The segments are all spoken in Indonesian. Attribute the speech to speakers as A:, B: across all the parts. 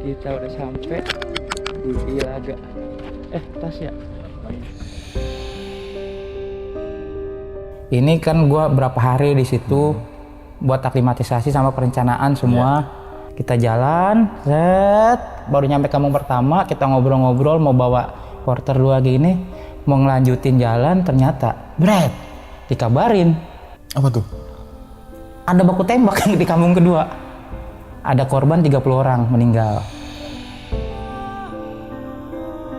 A: Kita udah sampai di Ilaga. Tas ya. Ini kan gua berapa hari di situ buat aklimatisasi sama perencanaan semua. Kita jalan, baru nyampe kampung pertama, kita ngobrol-ngobrol mau bawa porter 2 gini, mau ngelanjutin jalan, ternyata dikabarin.
B: Apa tuh?
A: Ada baku tembak di kampung kedua. Ada korban 30 orang meninggal.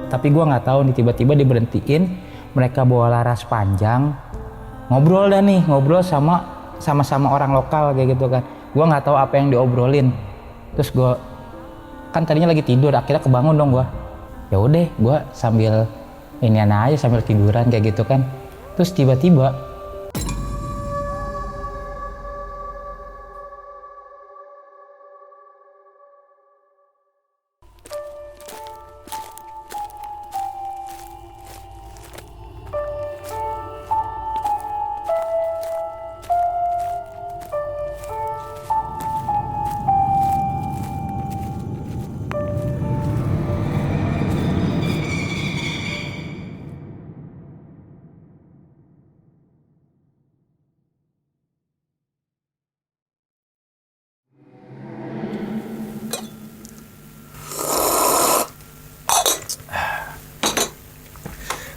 A: Tapi gua nggak tahu nih, tiba-tiba diberhentiin, mereka bawa laras panjang, ngobrol sama orang lokal kayak gitu kan. Gua nggak tahu apa yang diobrolin. Terus gua kan tadinya lagi tidur, akhirnya kebangun dong gua. Ya udah, gua sambil aja sambil tiduran kayak gitu kan. Terus tiba-tiba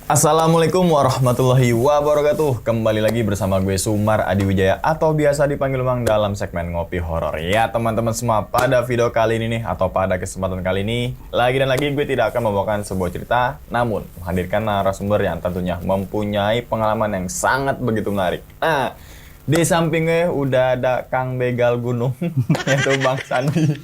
B: Assalamualaikum warahmatullahi wabarakatuh. Kembali lagi bersama gue Sumar Adi Wijaya atau biasa dipanggil Mang dalam segmen Ngopi Horor. Ya teman-teman semua, pada video kali ini nih atau pada kesempatan kali ini lagi dan lagi gue tidak akan membawakan sebuah cerita, namun menghadirkan narasumber yang tentunya mempunyai pengalaman yang sangat begitu menarik. Nah, di sampingnya udah ada Kang Begal Gunung yaitu Bang Sandi.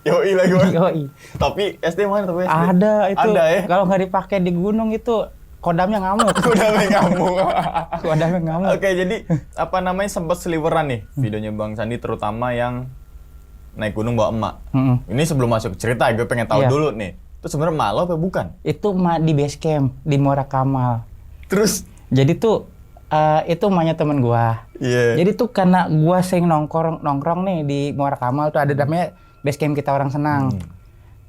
B: Yoi lagi Bang.
A: Yoi.
B: Tapi SD mana tuh SD?
A: Ada itu.
B: Ada ya?
A: Kalau nggak dipakai di gunung itu kodamnya ngamuk. Kodamnya ngamuk.
B: Oke, jadi apa namanya sempat seliweran nih videonya Bang Sandi, terutama yang naik gunung bawa emak. Ini sebelum masuk ke cerita, gue pengen tahu dulu nih. Itu sebenarnya emak lo apa bukan?
A: Itu di base camp di Muara Kamal.
B: Terus?
A: Jadi tuh itu emaknya temen gua.
B: Iya.
A: Jadi tuh karena gua sering nongkrong nih di Muara Kamal tuh ada namanya base camp kita orang senang.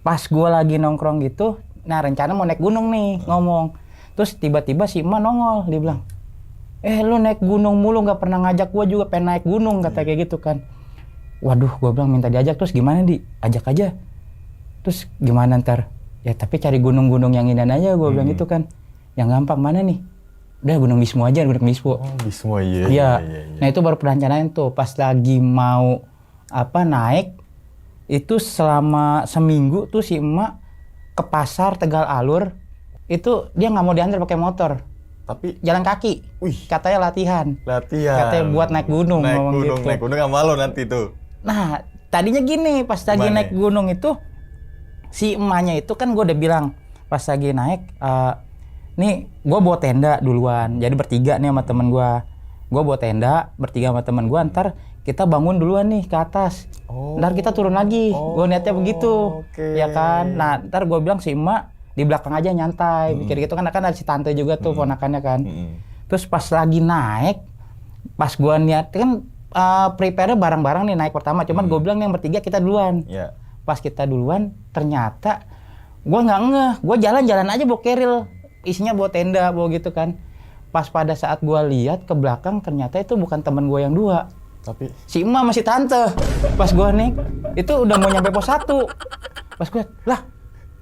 A: Pas gue lagi nongkrong gitu, nah rencana mau naik gunung nih, ngomong. Terus tiba-tiba si emak nongol, dia bilang, lu naik gunung mulu, gak pernah ngajak gue juga pengen naik gunung, kata kayak gitu kan. Waduh, gue bilang minta diajak, terus gimana ajak aja. Terus gimana ntar? Ya tapi cari gunung-gunung yang indah aja, gue bilang gitu kan. Yang gampang mana nih? Udah Gunung Bismo aja, Gunung Bismo.
B: Oh, Bismo, iya.
A: Iya. Nah itu baru perencanaan tuh, pas lagi mau naik, itu selama seminggu tuh si emak ke pasar Tegal Alur, itu dia nggak mau diantar pakai motor,
B: tapi
A: jalan kaki. Katanya latihan katanya buat naik gunung.
B: Naik gunung nggak malu nanti tuh.
A: Nah tadinya gini, pas lagi naik gunung itu si emaknya itu kan gue udah bilang pas lagi naik, nih gue bawa tenda duluan, jadi bertiga nih sama temen gue bawa tenda bertiga sama temen gue, ntar kita bangun duluan nih ke atas, ntar kita turun lagi. Gue niatnya begitu, ya kan. Nah ntar gue bilang si emak di belakang aja nyantai, pikir gitu kan ada si tante juga tuh ponakannya kan. Terus pas lagi naik, pas gue niat kan prepare barang-barang nih naik pertama, cuman gue bilang yang bertiga kita duluan. Pas kita duluan ternyata gue nggak ngeh, gue jalan-jalan aja bawa keril, isinya bawa tenda bawa gitu kan. Pas pada saat gue lihat ke belakang ternyata itu bukan temen gue yang dua, tapi si emak masih tante. Pas gue naik itu udah mau nyampe pos 1. Pas gue lah,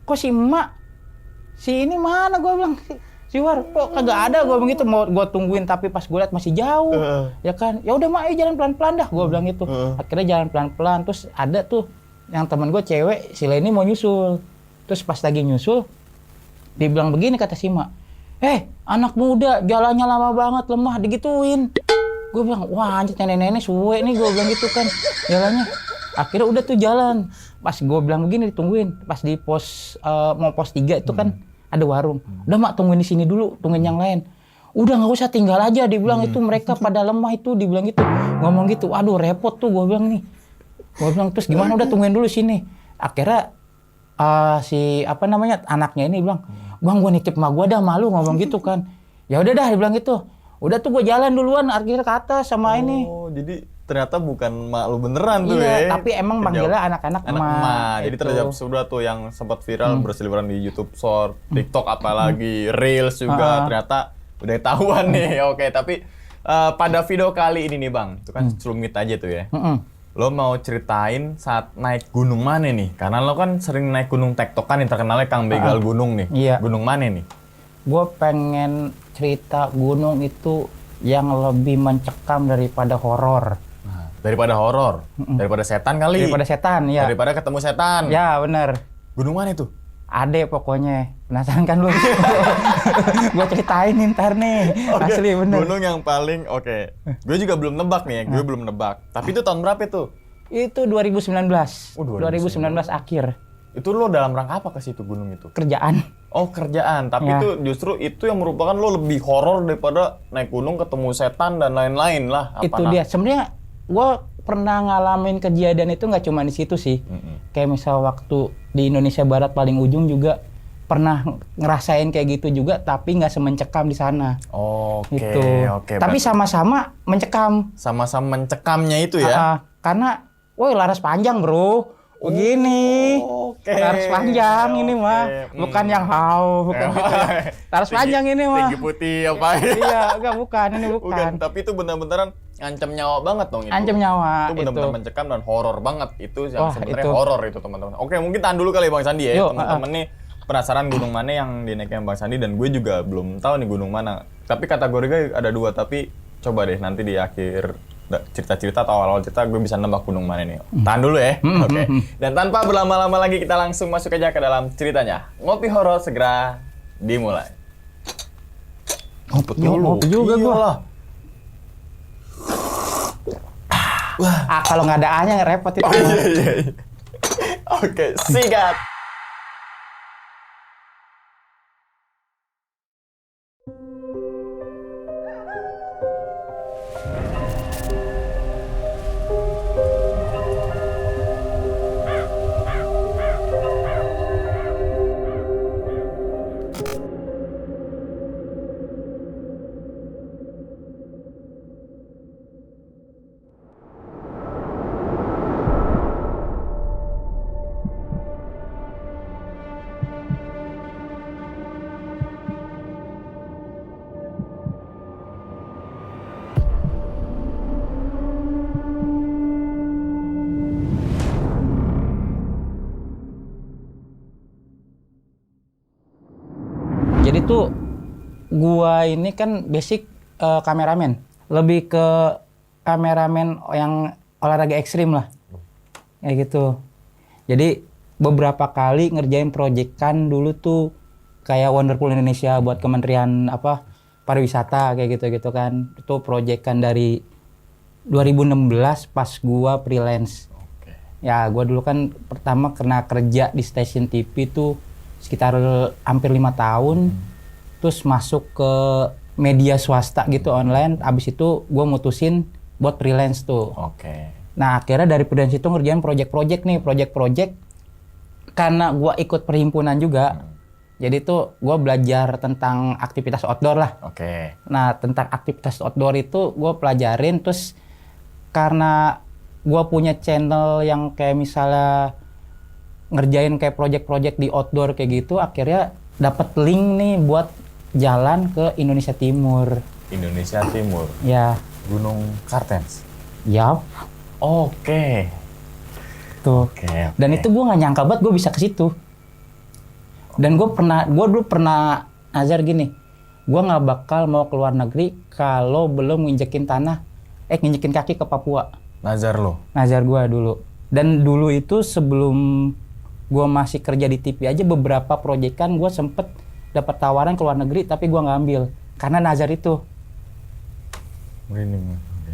A: kok si emak si ini mana, gue bilang si War kok kagak ada, gue bilang gitu. Mau gue tungguin tapi pas gue lihat masih jauh. Ya kan, ya udah mak jalan pelan-pelan dah, gue bilang gitu. Akhirnya jalan pelan-pelan. Terus ada tuh yang temen gue cewek, si Leni mau nyusul. Terus pas lagi nyusul dibilang begini, kata si emak, anak muda jalannya lama banget, lemah, digituin. Gue bilang, wah anjir nenek-nenek suwe nih, gue bilang gitu kan jalannya. Akhirnya udah tuh jalan. Pas gue bilang begini ditungguin. Pas di pos mau pos 3 itu kan ada warung. Udah mak tungguin di sini dulu, tungguin yang lain. Udah nggak usah, tinggal aja, dibilang itu mereka pada lemah itu, dibilang gitu. Ngomong gitu, waduh repot tuh, gue bilang nih. Gue bilang terus gimana, udah tungguin dulu sini. Akhirnya si anaknya ini bilang, bang gue nitip emak gue dah, malu ngomong gitu kan. Ya udah dah, dibilang gitu. Udah tuh gue jalan duluan, akhirnya ke atas sama ini.
B: Oh, jadi ternyata bukan mak lu beneran tuh
A: Iya,
B: ya.
A: tapi emang manggilnya anak-anak
B: Anak
A: emak.
B: emak. Jadi
A: Itu.
B: terjawab sudah tuh yang sempat viral berseliweran di YouTube Short, TikTok apalagi, Reels juga ternyata udah tahuan nih. Oke, tapi pada video kali ini nih Bang, itu kan celumit aja tuh ya. Lo mau ceritain saat naik gunung mana nih? Karena lo kan sering naik gunung tektokan yang terkenalnya Kang Begal Gunung nih.
A: Iya.
B: Gunung mana nih?
A: Gue pengen cerita gunung itu yang lebih mencekam daripada horor.
B: Nah, daripada horor, daripada setan kali.
A: Daripada setan, ya.
B: Daripada ketemu setan.
A: Ya, bener.
B: Gunung mana itu?
A: Ade pokoknya. Penasaran kan lu? Gue ceritain nih ntar nih.
B: Oke,
A: Asli bener.
B: gunung yang paling Gue juga belum nebak nih, gue belum nebak. Tapi itu tahun berapa itu?
A: Itu 2019.
B: Oh,
A: 2019 akhir.
B: Itu lo dalam rangka apa ke situ gunung itu?
A: Kerjaan.
B: Oh, kerjaan. Tapi
A: Ya.
B: itu justru itu yang merupakan lo lebih horor daripada naik gunung ketemu setan dan lain-lain lah.
A: Itu dia. Sebenarnya gue pernah ngalamin kejadian itu nggak cuma di situ sih. Kayak misal waktu di Indonesia Barat paling ujung juga pernah ngerasain kayak gitu juga, tapi nggak semencekam di sana.
B: Oke,
A: Gitu.
B: oke.
A: Tapi
B: berarti
A: sama-sama mencekam.
B: sama-sama mencekamnya itu ya.
A: Karena, woi laras panjang bro. Begini.
B: Oke.
A: Laras panjang ini mah. Bukan yang bukan gitu. Laras panjang ini mah.
B: Tinggi putih apa?
A: Iya, enggak bukan, ini
B: Bukan,
A: bukan.
B: tapi itu benar-benar ngancam nyawa banget dong itu.
A: Ancam nyawa
B: Itu benar-benar mencekam dan horor banget. Itu yang
A: Wah,
B: sebenarnya
A: itu.
B: horor itu teman-teman. Oke, mungkin tahan dulu kali Bang Sandi ya.
A: Yuk,
B: Teman-teman nih penasaran gunung mana yang dinaikin Bang Sandi dan gue juga belum tahu nih gunung mana. Tapi kategorinya ada 2, tapi coba deh nanti di akhir cerita-cerita atau awal-awal cerita gue bisa nembak gunung mana nih. Tahan dulu ya. Oke. Dan tanpa berlama-lama lagi kita langsung masuk aja ke dalam ceritanya. Ngopi horor segera dimulai.
A: Ngopi juga gua.
B: Iyalah.
A: Kalau nggak ada A-nya repot itu.
B: Iya. Oke, sikat.
A: Jadi tuh gua ini kan basic kameramen. Lebih ke kameramen yang olahraga ekstrim lah. Kayak gitu. Jadi beberapa kali ngerjain proyekan dulu tuh kayak Wonderful Indonesia buat Kementerian pariwisata kayak gitu-gitu kan. Itu proyekan dari 2016 pas gua freelance. Ya, gua dulu kan pertama kena kerja di stasiun TV tuh sekitar hampir 5 tahun. Terus masuk ke media swasta gitu online. Abis itu gue mutusin buat freelance tuh.
B: Oke.
A: Nah akhirnya dari freelance itu ngerjain project-project nih. Project-project karena gue ikut perhimpunan juga. Jadi tuh gue belajar tentang aktivitas outdoor lah.
B: Oke.
A: Nah tentang aktivitas outdoor itu gue pelajarin. Terus karena gue punya channel yang kayak misalnya ngerjain kayak project-project di outdoor kayak gitu, akhirnya dapat link nih buat jalan ke Indonesia Timur.
B: Indonesia Timur.
A: Ya,
B: Gunung Kartens.
A: yap.
B: Oke.
A: Tuh.
B: Oke.
A: Dan itu gue nggak nyangka banget gue bisa ke situ. Dan gue dulu pernah nazar gini, gue nggak bakal mau ke luar negeri kalau belum nginjekin nginjekin kaki ke Papua.
B: Nazar lo.
A: Nazar gue dulu. Dan dulu itu sebelum gue masih kerja di TV aja beberapa proyekan gue sempet dapat tawaran ke luar negeri tapi gue nggak ambil karena nazar itu.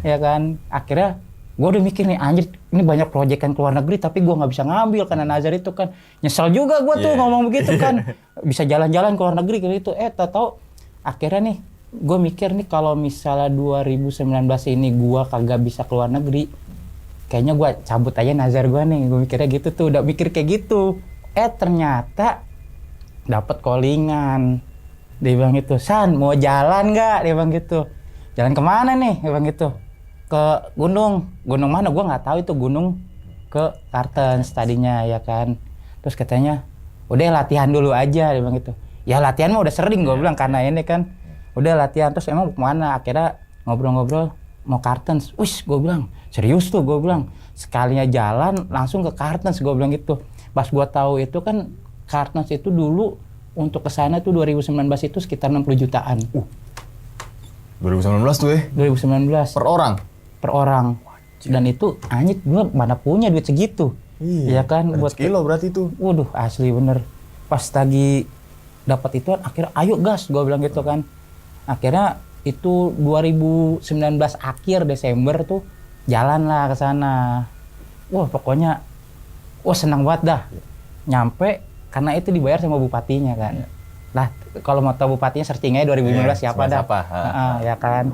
A: Ya kan, akhirnya gue udah mikir nih anjir ini banyak proyekan ke luar negeri tapi gue nggak bisa ngambil karena nazar itu kan. Nyesel juga gue tuh ngomong begitu kan. Bisa jalan-jalan ke luar negeri kayak gitu. Tahu akhirnya nih gue mikir nih kalau misalnya 2019 ini gue kagak bisa ke luar negeri, kayaknya gue cabut aja nazar gue nih. Gue mikirnya gitu tuh, udah mikir kayak gitu. Ternyata dapat callingan. Dia bilang gitu, San mau jalan nggak? Dia bilang gitu. Jalan kemana nih? Dia bilang gitu. ke gunung mana gue nggak tahu itu gunung ke Kartens tadinya ya kan. Terus katanya udah latihan dulu aja dia bilang gitu. Ya latihan mah udah sering gue bilang karena ini kan udah latihan. Terus emang kemana, akhirnya ngobrol-ngobrol mau Kartens. Wis gue bilang serius tuh, gue bilang sekalinya jalan langsung ke Kartens, gue bilang gitu. Pas gue tahu itu kan Kartens itu dulu untuk kesana tuh 2019 itu sekitar 60 jutaan.
B: 2019 tuh
A: 2019
B: per orang.
A: per orang. Dan itu anjir gue mana punya duit segitu. Iya kan buat
B: kilo berarti itu.
A: Waduh asli bener. Pas lagi dapat itu akhirnya ayo gas gue bilang gitu kan. Akhirnya itu 2019 akhir Desember tuh jalan lah ke sana. Wah pokoknya senang banget dah. Nyampe karena itu dibayar sama bupatinya kan. Lah kalau mau tahu bupatinya searching aja 2015 siapa dah. Ya kan.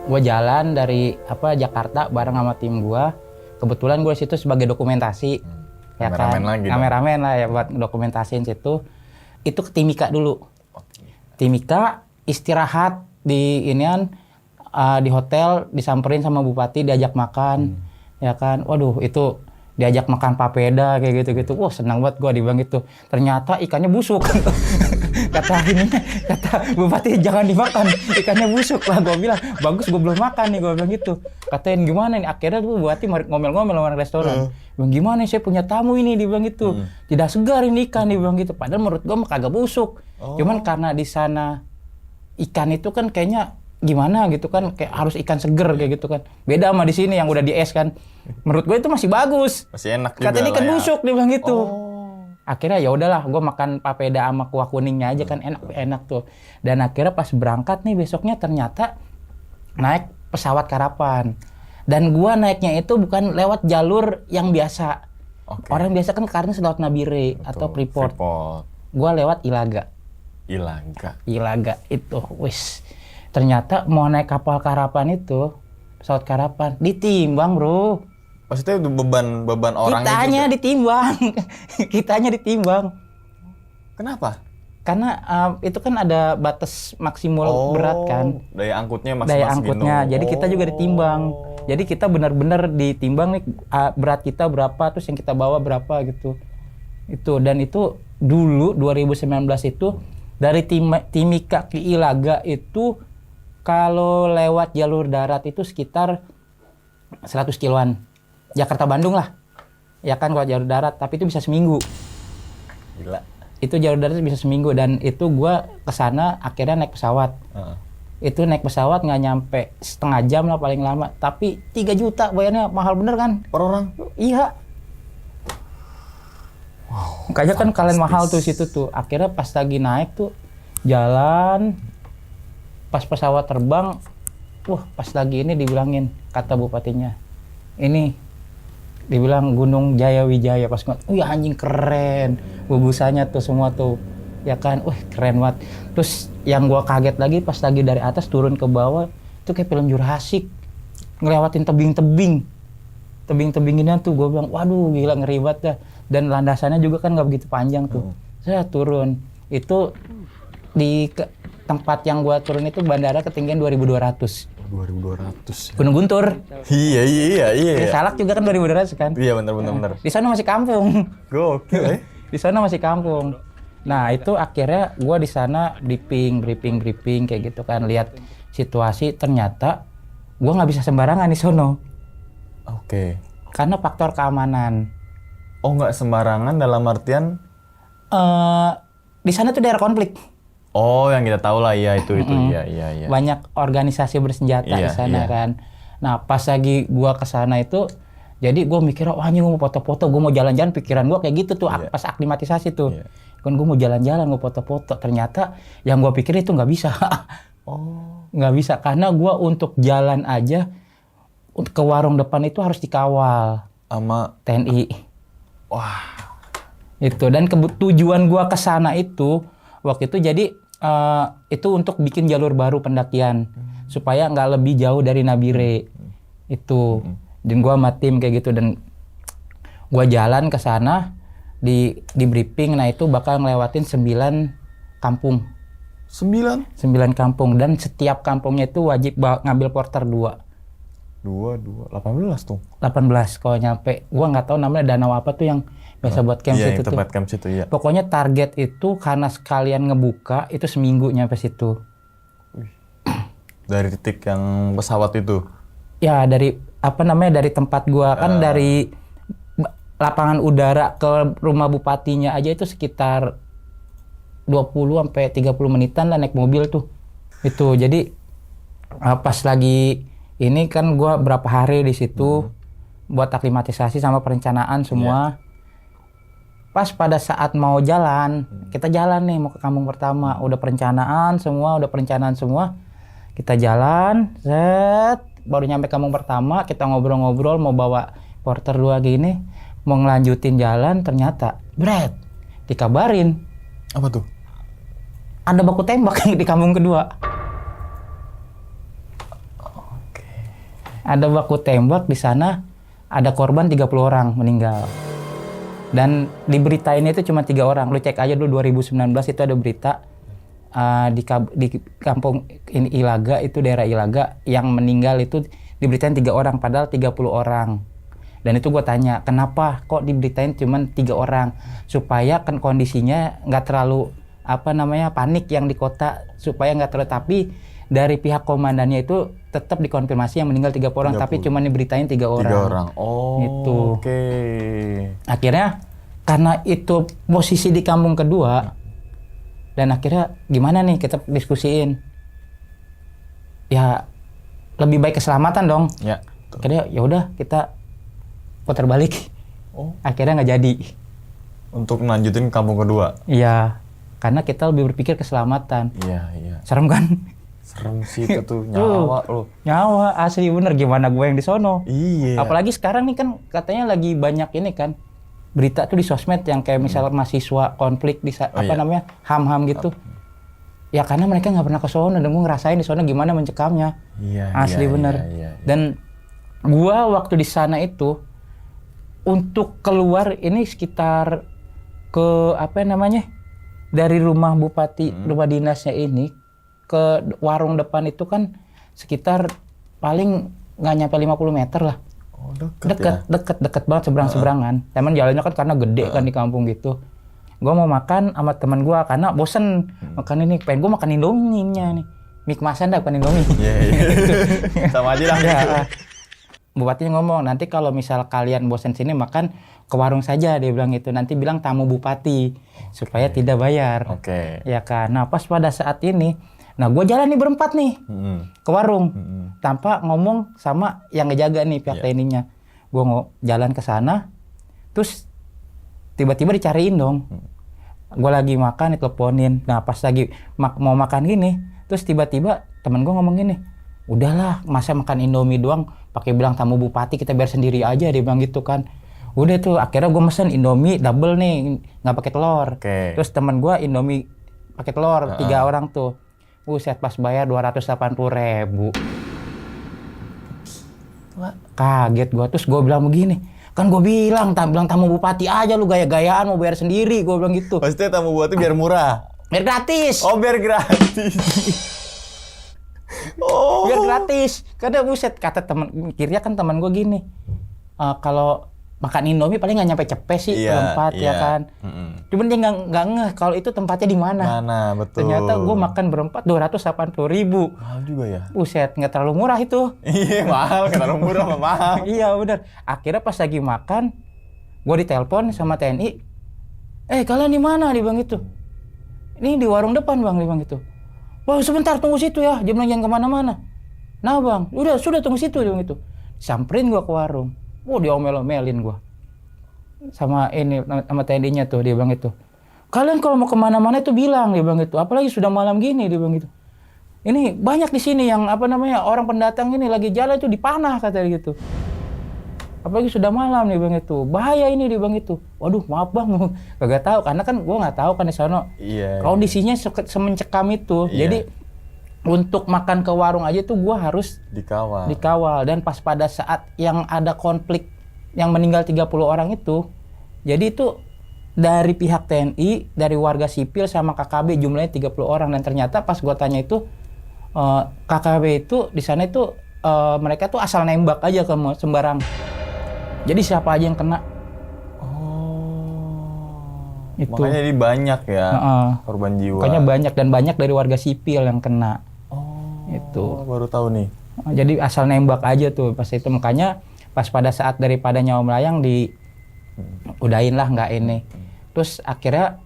A: Gue jalan dari Jakarta bareng sama tim gue. Kebetulan gue situ sebagai dokumentasi. Ya kan. Kameramen lah ya buat dokumentasiin situ. Itu ke Timika dulu. Timika istirahat di inian di hotel, disamperin sama bupati, diajak makan. Ya kan. Waduh itu diajak makan papeda kayak gitu-gitu. Wah senang banget gue dibilang gitu. Ternyata ikannya busuk. kata bupati jangan dimakan, ikannya busuk lah. Gue bilang bagus gue belum makan nih, gue bilang gitu. Katain gimana nih, akhirnya tuh bupati ngomel-ngomel sama restoran. Bilang gimana saya punya tamu ini, dibilang gitu. Tidak segar ini ikan, dibilang gitu. Padahal menurut gue kagak busuk. Cuman karena di sana ikan itu kan kayaknya gimana gitu kan, kayak harus ikan seger kayak gitu kan. Beda sama di sini yang udah di es kan. Menurut gue itu masih bagus.
B: Masih enak juga.
A: Katanya ikan busuk dia bilang gitu. Akhirnya ya udahlah, gue makan papeda sama kuah kuningnya aja kan enak tuh. Dan akhirnya pas berangkat nih besoknya ternyata naik pesawat karapan. Dan gue naiknya itu bukan lewat jalur yang biasa. Orang biasa kan karena lewat Nabire atau Freeport. Gue lewat Ilaga itu, wis. Ternyata mau naik kapal karapan itu, pesawat karapan, ditimbang bro.
B: Maksudnya beban orangnya
A: Kitanya
B: juga?
A: Kitanya ditimbang.
B: Kenapa?
A: Karena itu kan ada batas maksimal berat kan.
B: Daya angkutnya maksimal
A: Daya angkutnya, jadi kita juga ditimbang. Jadi kita benar-benar ditimbang nih berat kita berapa, terus yang kita bawa berapa gitu. Dan itu dulu 2019 itu dari Timika ke Ilaga itu kalau lewat jalur darat itu sekitar 100 kiloan. Jakarta Bandung lah. Ya kan kalau jalur darat, tapi itu bisa seminggu.
B: Gila.
A: Itu jalur darat bisa seminggu dan itu gua kesana akhirnya naik pesawat. Itu naik pesawat nggak nyampe setengah jam lah paling lama. Tapi 3 juta bayarnya, mahal bener kan?
B: Per orang?
A: Iya. Wow, makanya kan kalian mahal tuh situ tuh. Akhirnya pas lagi naik tuh jalan, pas pesawat terbang, pas lagi ini dibilangin kata bupatinya, ini dibilang Gunung Jaya Wijaya. Pas ngeliat, anjing keren, gugusannya tuh semua tuh, ya kan, keren banget. Terus yang gua kaget lagi pas lagi dari atas turun ke bawah, itu kayak film Jurassic, ngelewatin tebing-tebinginnya tuh, gua bilang, waduh gila ngeri banget dah. Dan landasannya juga kan nggak begitu panjang tuh. Saya turun, itu di tempat yang gua turun itu bandara ketinggian 2.200.
B: 2.200.
A: Gunung Guntur.
B: Iya.
A: Salak juga kan 2.200 kan?
B: Iya benar.
A: Di sana masih kampung.
B: Gokil.
A: Di sana masih kampung. Nah itu akhirnya gue di sana briefing kayak gitu kan, lihat situasi. Ternyata gue nggak bisa sembarangan di sono. Karena faktor keamanan.
B: Nggak sembarangan dalam artian?
A: Di sana tuh daerah konflik.
B: Yang kita tahu lah, iya.
A: Banyak organisasi bersenjata di sana kan. Nah pas lagi gua kesana itu, jadi gua mikir, anjing gua mau foto-foto, gua mau jalan-jalan, pikiran gua kayak gitu tuh pas aklimatisasi tuh. Kan gua mau jalan-jalan, gua foto-foto. Ternyata yang gua pikir itu nggak bisa. Nggak bisa, karena gua untuk jalan aja ke warung depan itu harus dikawal
B: sama
A: TNI.
B: Wah.
A: Itu, dan tujuan gua kesana itu waktu itu jadi itu untuk bikin jalur baru pendakian supaya nggak lebih jauh dari Nabire itu. Dan gua sama tim kayak gitu, dan gua jalan ke sana di briefing. Nah itu bakal ngelewatin 9 kampung.
B: 9
A: kampung, dan setiap kampungnya itu wajib ngambil porter 2.
B: 18 tuh.
A: 18 kalau nyampe. Gua nggak tahu namanya danau apa tuh yang biasa buat camp
B: Iya,
A: situ
B: yang
A: tuh.
B: tempat camp situ ya.
A: Pokoknya target itu karena sekalian ngebuka itu seminggu nyampe situ.
B: Dari titik yang pesawat itu.
A: Ya dari dari tempat gua kan dari lapangan udara ke rumah bupatinya aja itu sekitar 20 sampai 30 menitan lah naik mobil tuh. Itu jadi pas lagi ini kan gua berapa hari di situ buat aklimatisasi sama perencanaan semua. Pas pada saat mau jalan, kita jalan nih mau ke kampung pertama, udah perencanaan semua. Kita jalan, baru nyampe kampung pertama, kita ngobrol-ngobrol mau bawa porter 2 gini, mau ngelanjutin jalan, ternyata dikabarin.
B: Apa tuh?
A: Ada baku tembak di kampung kedua. Ada baku tembak di sana, ada korban 30 orang meninggal. Dan di berita ini itu cuma 3 orang. Lu cek aja dulu 2019 itu ada berita di kampung ini Ilaga, itu daerah Ilaga, yang meninggal itu diberitain 3 orang padahal 30 orang. Dan itu gue tanya, kenapa kok diberitain cuma 3 orang? Supaya kan kondisinya nggak terlalu panik yang di kota, supaya nggak terlalu. Tapi dari pihak komandannya itu tetap dikonfirmasi yang meninggal 30 orang, 30. Tapi cuma diberitain 3 orang.
B: 3 orang. Oh,
A: itu.
B: Oke.
A: Akhirnya karena itu posisi di kampung kedua, dan akhirnya gimana nih kita diskusiin. Ya lebih baik keselamatan dong.
B: Ya.
A: Akhirnya ya udah kita putar balik. Akhirnya nggak jadi.
B: Untuk melanjutin kampung kedua.
A: Iya. Karena kita lebih berpikir keselamatan.
B: Iya.
A: Serem kan?
B: Serem sih itu tuh, nyawa lo.
A: Nyawa, asli bener. Gimana gue yang di sono?
B: Iya.
A: Apalagi sekarang nih kan katanya lagi banyak ini kan, berita tuh di sosmed yang kayak misalnya mahasiswa konflik di HAM gitu. Ya karena mereka nggak pernah ke sono, dan gue ngerasain di sono gimana mencekamnya.
B: Iya.
A: Asli bener.
B: Iya.
A: Dan gue waktu di sana itu, untuk keluar ini sekitar ke dari rumah bupati, rumah dinasnya ini ke warung depan itu kan sekitar paling nggak nyampe 50 meter lah.
B: Oh, deket
A: banget, seberang-seberangan. Emang jalannya kan karena gede kan di kampung gitu. Gue mau makan sama teman gue karena bosen makan ini, pengen gue makan Indomie-nya nih. Mie kemasan dah, bukan Indomie.
B: Iya. Sama aja lah.
A: Ya. Bupatinya ngomong, nanti kalau misal kalian bosen sini makan ke warung saja, dia bilang gitu. Nanti bilang tamu bupati supaya tidak bayar.
B: Oke.
A: Ya kan. Nah pas pada saat ini, nah gue jalan nih berempat nih ke warung tanpa ngomong sama yang ngejaga nih pihak TNI-nya. Gue jalan ke sana, terus tiba-tiba dicariin dong. Gue lagi makan diteleponin. Nah pas lagi mau makan gini, terus tiba-tiba temen gue ngomong gini, udahlah masa makan Indomie doang pakai bilang tamu bupati, kita biar sendiri aja, dia bilang gitu kan. Udah tuh akhirnya gue mesen Indomie double nih, nggak pakai telur. Terus temen gue Indomie pakai telur, 3 orang tuh. Buset, pas bayar 280.000. Kaget gue, terus gue bilang begini, kan gue bilang tamu bupati aja, lu gaya-gayaan mau bayar sendiri, gue bilang gitu.
B: Maksudnya tamu bupati biar murah?
A: Biar gratis.
B: Oh, biar gratis.
A: Biar gratis. Karena buset, kata temen, kira kan teman gue gini, kalau makan Indomie paling nggak nyampe cepet sih berempat ya kan. Cuman dia nggak ngeh kalau itu tempatnya di mana.
B: Mana, betul.
A: Ternyata gue makan berempat 280.000.
B: Mahal juga ya.
A: Buset, nggak terlalu murah itu.
B: Iya mahal, nggak terlalu murah mahal.
A: Iya benar. Akhirnya pas lagi makan, gue ditelepon sama TNI. Kalian di mana? Dia bilang gitu. Ini di warung depan bang, dia bilang gitu. Wah sebentar tunggu situ ya, dia bilang jangan kemana-mana. Nah bang, sudah tunggu situ, dia bilang gitu. Samperin gue ke warung. Dia omel-omelin gua sama TNI-nya tuh, dia bilang itu. Kalian kalau mau kemana-mana itu bilang, dia bilang itu. Apalagi sudah malam gini, dia bilang gitu. Ini banyak di sini yang orang pendatang ini lagi jalan itu dipanah, kata dia gitu. Apalagi sudah malam, dia bilang itu. Bahaya ini, dia bilang itu. Waduh, maaf bang, kagak tahu karena kan gua nggak tahu kan di sana.
B: Iya.
A: Kondisinya semencekam itu.
B: Iya.
A: Jadi untuk makan ke warung aja tuh gue harus dikawal. Dan pas pada saat yang ada konflik yang meninggal 30 orang itu, jadi itu dari pihak TNI, dari warga sipil sama KKB jumlahnya 30 orang. Dan ternyata pas gua tanya itu KKB itu di sana itu mereka tuh asal nembak aja ke sembarang. Jadi siapa aja yang kena. Itu.
B: Makanya ini banyak ya korban jiwa.
A: Makanya banyak dari warga sipil yang kena. Itu.
B: Baru tahu nih.
A: Jadi asal nembak aja tuh pas itu, makanya pas pada saat daripada nyawa melayang udahin lah nggak ini. Terus akhirnya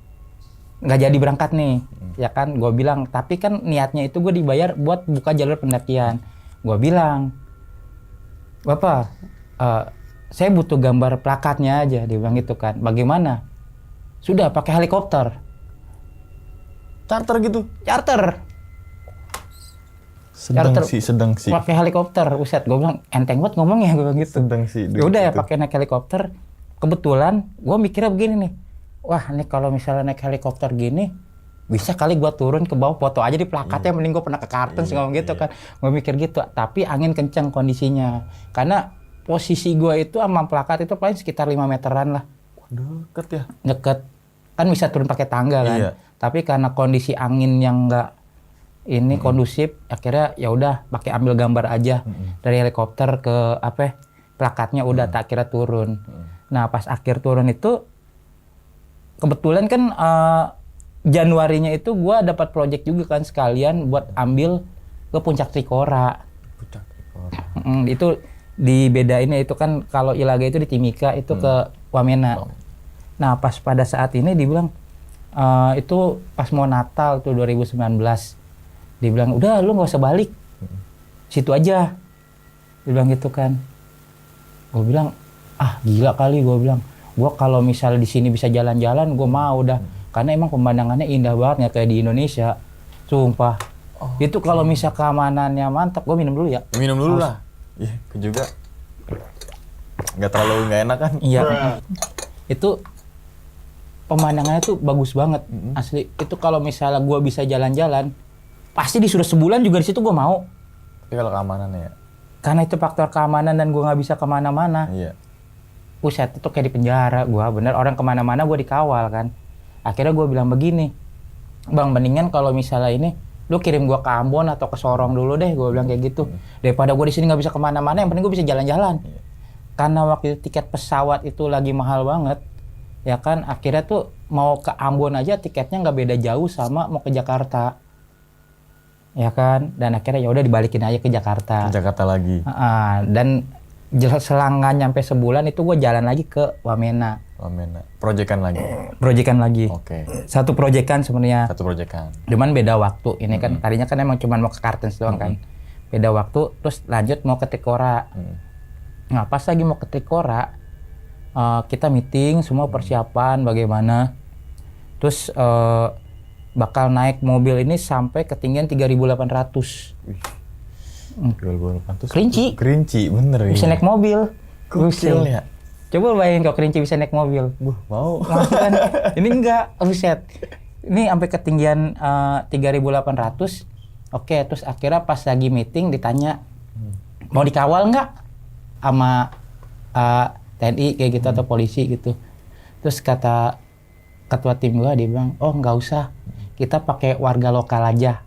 A: nggak jadi berangkat nih, ya kan? Gue bilang, tapi kan niatnya itu gue dibayar buat buka jalur pendakian. Gue bilang, Bapak, saya butuh gambar plakatnya aja, dia bilang gitu kan. Bagaimana? Sudah pakai helikopter.
B: Charter gitu?
A: Charter.
B: Sedang sih.
A: Pakai helikopter, uset. Gue bilang, enteng banget ngomongnya, gue bilang gitu.
B: Sedang sih.
A: Udah ya pakai naik helikopter. Kebetulan gue mikirnya begini nih. Wah, nih kalau misalnya naik helikopter gini, bisa kali gue turun ke bawah, foto aja di plakatnya, mending gue pernah ke kartun sih ngomong gitu kan. Gue mikir gitu, tapi angin kenceng kondisinya. Karena posisi gue itu sama plakat itu paling sekitar 5 meteran lah.
B: Waduh, deket ya?
A: Deket. Kan bisa turun pakai tangga kan.
B: Iya.
A: Tapi karena kondisi angin yang enggak ini kondusif, akhirnya ya udah pakai ambil gambar aja dari helikopter ke plakatnya udah tak kira turun. Nah, pas akhir turun itu kebetulan kan Januarinya itu gue dapat project juga kan sekalian buat ambil ke Puncak Trikora. Itu dibedain ya, itu kan kalau Ilaga itu di Timika, itu ke Wamena. Nah, pas pada saat ini dibilang itu pas mau Natal tuh 2019. Dibilang, udah lu nggak usah balik, situ aja. Dibilang gitu kan. Gue bilang, gila kali, gue bilang. Gue kalau misal di sini bisa jalan-jalan, gue mau dah. Karena emang pemandangannya indah banget, nggak kayak di Indonesia. Sumpah. Itu kalau misal keamanannya mantap, gue minum dulu ya.
B: Minum dulu lah. Iya, juga. Nggak terlalu nggak enak kan?
A: Iya. Itu pemandangannya tuh bagus banget, asli. Itu kalau misalnya gue bisa jalan-jalan, pasti disuruh sebulan juga di situ gue mau.
B: Tapi kalau keamanannya ya?
A: Karena itu faktor keamanan dan gue nggak bisa kemana-mana.
B: Iya.
A: Buset, itu kayak di penjara gue, bener. Orang kemana-mana gue dikawal kan. Akhirnya gue bilang begini, Bang, mendingan kalau misalnya ini, lu kirim gue ke Ambon atau ke Sorong dulu deh, gue bilang kayak gitu. Daripada gue di sini nggak bisa kemana-mana, yang penting gue bisa jalan-jalan. Karena waktu itu tiket pesawat itu lagi mahal banget, ya kan. Akhirnya tuh mau ke Ambon aja tiketnya nggak beda jauh sama mau ke Jakarta. Ya kan, dan akhirnya ya udah dibalikin aja ke Jakarta.
B: Ke Jakarta lagi.
A: Dan selang nggak nyampe sebulan itu gue jalan lagi ke Wamena.
B: Proyekan lagi.
A: Oke. Satu proyekan sebenarnya. Cuman beda waktu. Ini kan tadinya kan emang cuma mau ke Kartens doang kan. Beda waktu, terus lanjut mau ke Trikora. Nah, pas lagi mau ke Trikora, kita meeting semua persiapan bagaimana. Terus bakal naik mobil ini sampai ketinggian 3.800.
B: 3.800.
A: Kerinci,
B: bener ya.
A: Bisa naik mobil.
B: Gokil ya.
A: Coba bayangin kalau Kerinci bisa naik mobil.
B: Mau.
A: Kan? Ini enggak, buset. Ini sampai ketinggian 3.800. Oke, terus akhirnya pas lagi meeting ditanya, mau dikawal nggak sama TNI kayak gitu atau polisi gitu. Terus kata ketua tim gua, dia bilang, oh nggak usah, kita pakai warga lokal aja.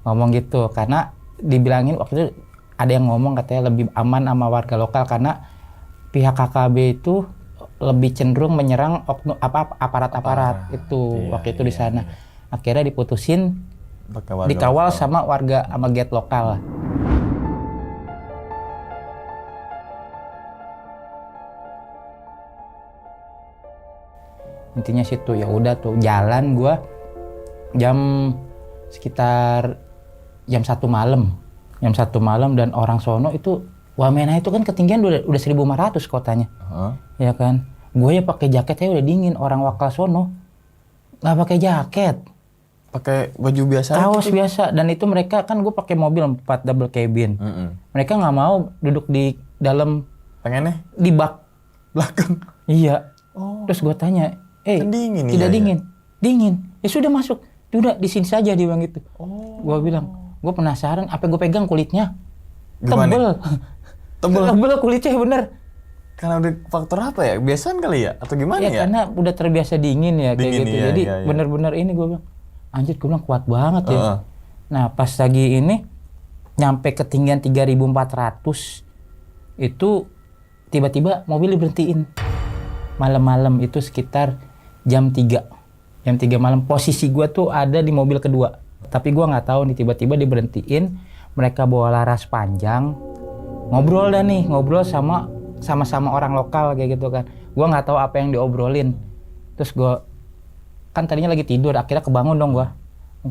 A: Ngomong gitu, karena dibilangin waktu itu ada yang ngomong katanya lebih aman sama warga lokal karena pihak KKB itu lebih cenderung menyerang aparat-aparat itu waktu itu di sana. Akhirnya diputusin dikawal sama warga sama gate lokal. Intinya situ, ya udah tuh jalan gua sekitar jam 1 malam. Jam 1 malam dan orang sono itu Wamena itu kan ketinggian udah 1.500 kotanya. Ya kan? Gue ya pakai jaket aja udah dingin, orang wakal sono nggak pakai jaket.
B: Pakai baju biasa.
A: Kaos biasa, dan itu mereka kan gue pakai mobil 4 double cabin. Mereka nggak mau duduk di dalam.
B: Pengennya
A: di bak
B: belakang.
A: Iya. Terus gue tanya,
B: kan dingin,
A: tidak dingin. Dingin. Ya sudah masuk. Udah di sini saja dia bilang gitu. Gue bilang, gue penasaran apa gue pegang kulitnya.
B: Gimana?
A: Tebel kulitnya bener.
B: Karena udah faktor apa ya? Kebiasaan kali ya? Atau gimana ya?
A: Karena udah terbiasa dingin ya kayak
B: Dingin,
A: gitu.
B: iya,
A: Jadi
B: iya, iya.
A: bener-bener ini gue bilang, anjir gue bilang kuat banget ya.
B: Heeh.
A: Nah pas lagi ini nyampe ketinggian 3.400 itu tiba-tiba mobil diberhentiin. Malam-malam itu sekitar jam 3. Jam 3 malam posisi gue tuh ada di mobil kedua. Tapi gue nggak tahu nih tiba-tiba diberhentiin. Mereka bawa laras panjang. Ngobrol dah nih, ngobrol sama-sama orang lokal kayak gitu kan. Gue nggak tahu apa yang diobrolin. Terus gue kan tadinya lagi tidur, akhirnya kebangun dong gue.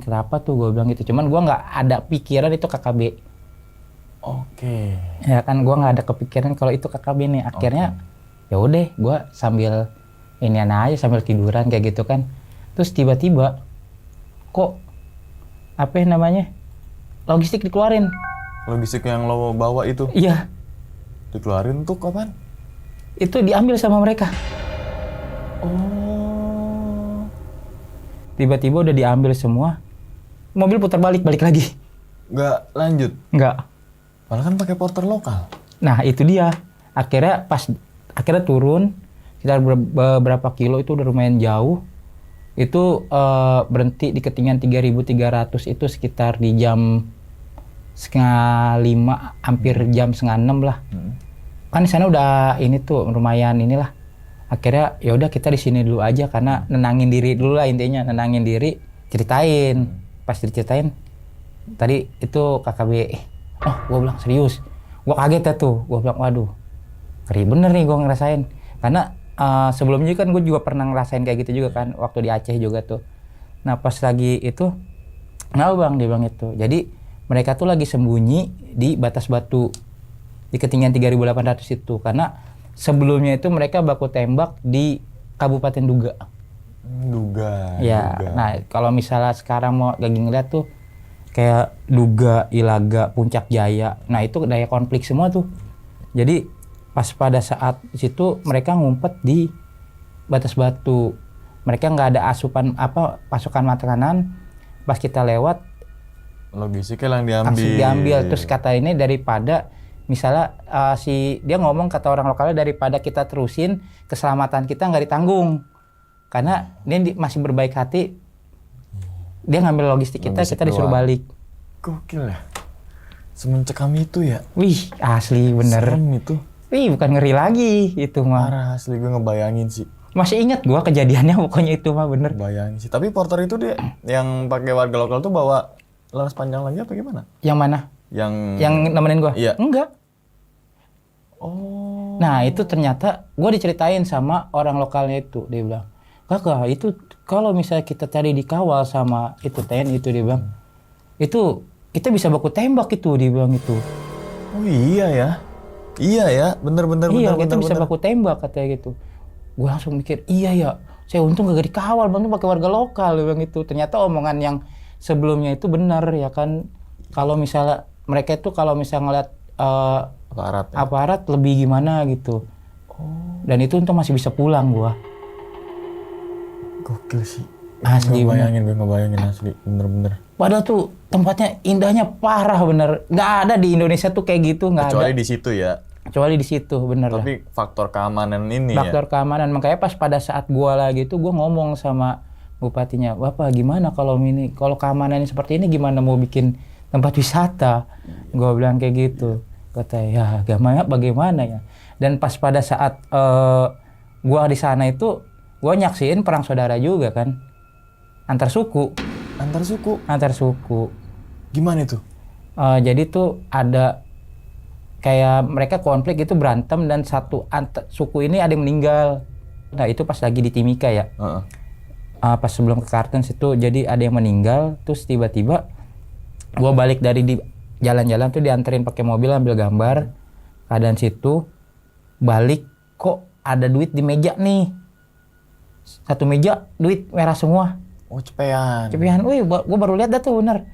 A: Kenapa tuh gue bilang gitu. Cuman gue nggak ada pikiran itu KKB.
B: Oke.
A: Ya kan gue nggak ada kepikiran kalau itu KKB nih. Akhirnya ya udah gue sambil inian aja sambil tiduran kayak gitu kan. Terus tiba-tiba kok apa yang namanya logistik dikeluarin.
B: Logistik yang lo bawa itu
A: Iya,
B: dikeluarin tuh kapan?
A: itu diambil sama mereka.
B: Oh.
A: Tiba-tiba udah diambil semua. Mobil putar balik lagi.
B: Nggak lanjut.
A: Enggak.
B: Padahal kan pakai porter lokal.
A: Nah itu dia. Akhirnya turun sekitar beberapa kilo itu udah lumayan jauh. Itu berhenti di ketinggian 3.300 itu sekitar di jam 4:30, hampir jam 5:30 lah. Kan di sana udah ini tuh lumayan inilah. Akhirnya ya udah kita di sini dulu aja karena nenangin diri dulu lah intinya, nenangin diri, ceritain. Pas diceritain tadi itu KKB. Oh, gua bilang serius. Gua kaget ya tuh. Gua bilang waduh. Ngeri bener nih gua ngerasain. Karena sebelumnya kan gue juga pernah ngerasain kayak gitu juga kan waktu di Aceh juga tuh. Nah pas lagi itu, nah bang dia bilang itu. Jadi mereka tuh lagi sembunyi di batas batu di ketinggian 3.800 itu karena sebelumnya itu mereka baku tembak di Kabupaten Duga.
B: Duga.
A: Ya,
B: Duga.
A: nah kalau misalnya sekarang mau lagi ngeliat tuh kayak Duga, Ilaga, Puncak Jaya. Nah itu daya konflik semua tuh. Jadi pas pada saat situ mereka ngumpet di batas batu. Mereka nggak ada asupan pasukan makanan. Pas kita lewat
B: Logistiknya yang diambil.
A: langsung diambil. Terus kata ini daripada misalnya dia ngomong kata orang lokalnya daripada kita terusin keselamatan kita nggak ditanggung. Karena dia masih berbaik hati. Dia ngambil logistik kita disuruh balik.
B: Gokil ya. Semencekam itu ya.
A: Wih asli bener.
B: Serem itu.
A: Wih bukan ngeri lagi itu mah.
B: Parah asli gue ngebayangin sih.
A: Masih ingat gua kejadiannya pokoknya itu mah bener.
B: Bayangin sih. Tapi porter itu dia yang pakai warga lokal tuh bawa laras panjang lagi apa gimana?
A: Yang mana? Yang nemenin gua?
B: Iya.
A: Enggak.
B: Oh.
A: Nah itu ternyata gua diceritain sama orang lokalnya itu. Dia bilang, kakak itu kalau misalnya kita tadi dikawal sama itu TNI itu dia bilang, itu kita bisa baku tembak itu dia bilang itu.
B: Oh iya ya. Iya ya, bener.
A: Iya kita bisa baku tembak katanya gitu. Gue langsung mikir iya ya. Saya untung gak dikawal, untung pakai warga lokal dia bilang itu. Ternyata omongan yang sebelumnya itu benar ya kan. Kalau misalnya mereka itu kalau misalnya ngeliat aparat lebih gimana gitu. Dan itu untung masih bisa pulang gua.
B: Gokil sih.
A: Asli
B: gue ngebayangin asli, bener.
A: Padahal tuh tempatnya indahnya parah bener. Nggak ada di Indonesia tuh kayak gitu, nggak ada.
B: Kecuali di situ ya.
A: Kecuali di situ bener lah.
B: Tapi faktor keamanan ini
A: Faktor keamanan, makanya pas pada saat gua lagi itu gua ngomong sama bupatinya, Bapak gimana kalau keamanannya seperti ini gimana mau bikin tempat wisata? Gua bilang kayak gitu. Katanya ya bagaimana ya. Dan pas pada saat gua di sana itu gua nyaksiin perang saudara juga kan. Antar suku.
B: Gimana itu?
A: Jadi tuh ada kayak mereka konflik itu berantem dan satu suku ini ada yang meninggal. Nah itu pas lagi di Timika ya. Pas sebelum ke Kartens itu jadi ada yang meninggal. Terus tiba-tiba gue balik dari di jalan-jalan tuh dianterin pakai mobil ambil gambar keadaan situ. Balik kok ada duit di meja nih. Satu meja duit merah semua.
B: Oh cepean.
A: Wih gue baru lihat dah tuh bener.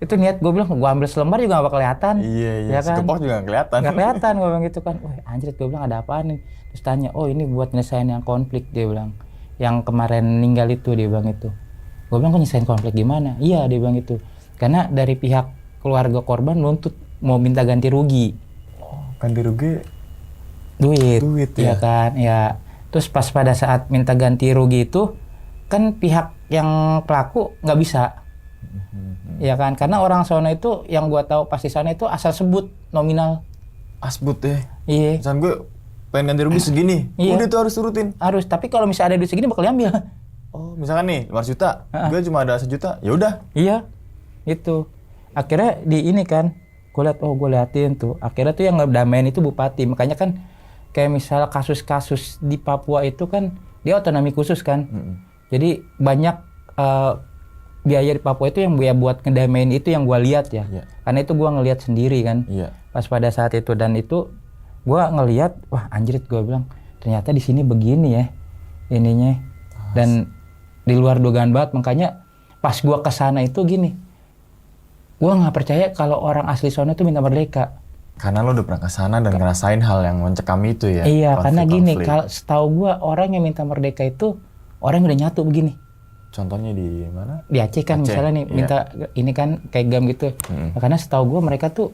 A: Itu niat gue bilang gue ambil selembar juga gak bakal kelihatan.
B: Iya.
A: Ya kan?
B: Sekepok juga gak kelihatan.
A: Gak kelihatan gue bilang gitu kan. Wih anjir gue bilang ada apaan nih. Terus tanya, oh ini buat nyelesain yang konflik dia bilang. Yang kemarin meninggal itu dia bilang itu. Gue bilang kok nyelesain konflik gimana? Iya dia bilang itu. Karena dari pihak keluarga korban nuntut mau minta ganti rugi.
B: Oh ganti rugi? Duit,
A: ya
B: ya.
A: kan, ya. Terus pas pada saat minta ganti rugi itu kan pihak yang pelaku nggak bisa, ya kan, karena orang sono itu yang gua tahu pasti sana itu asal sebut nominal.
B: Asbut ya.
A: Iya,
B: Misalkan gue pengen ganti rugi segini,
A: Iya.
B: udah tuh harus turutin.
A: harus. Tapi kalau misalnya ada duit segini bakal diambil.
B: Oh, misalkan nih 500 juta, gue cuma ada 1 juta, ya udah.
A: Iya, itu. Akhirnya di ini kan, gue liatin tuh. Akhirnya tuh yang ngedamain itu bupati. Makanya kan kayak misalnya kasus-kasus di Papua itu kan dia otonomi khusus kan. Jadi banyak biaya di Papua itu yang biaya buat ngedamain itu yang gue lihat ya.
B: Iya.
A: Karena itu gue ngelihat sendiri kan.
B: Iya.
A: Pas pada saat itu, dan itu gue ngelihat, wah anjrit, gue bilang ternyata di sini begini ya ininya. Dan di luar dugaan banget. Makanya pas gue kesana itu gini, gue nggak percaya kalau orang asli sono itu minta merdeka.
B: Karena lo udah pernah kesana dan ngerasain hal yang mencekam itu ya.
A: Iya, karena gini,
B: Konflik-konflik.
A: kalau setahu gue orang yang minta merdeka itu orang yang udah nyatu begini.
B: Contohnya di mana?
A: Di Aceh kan
B: Aceh,
A: misalnya nih
B: iya.
A: minta ini kan kayak gam gitu. Nah, karena setahu gue mereka tuh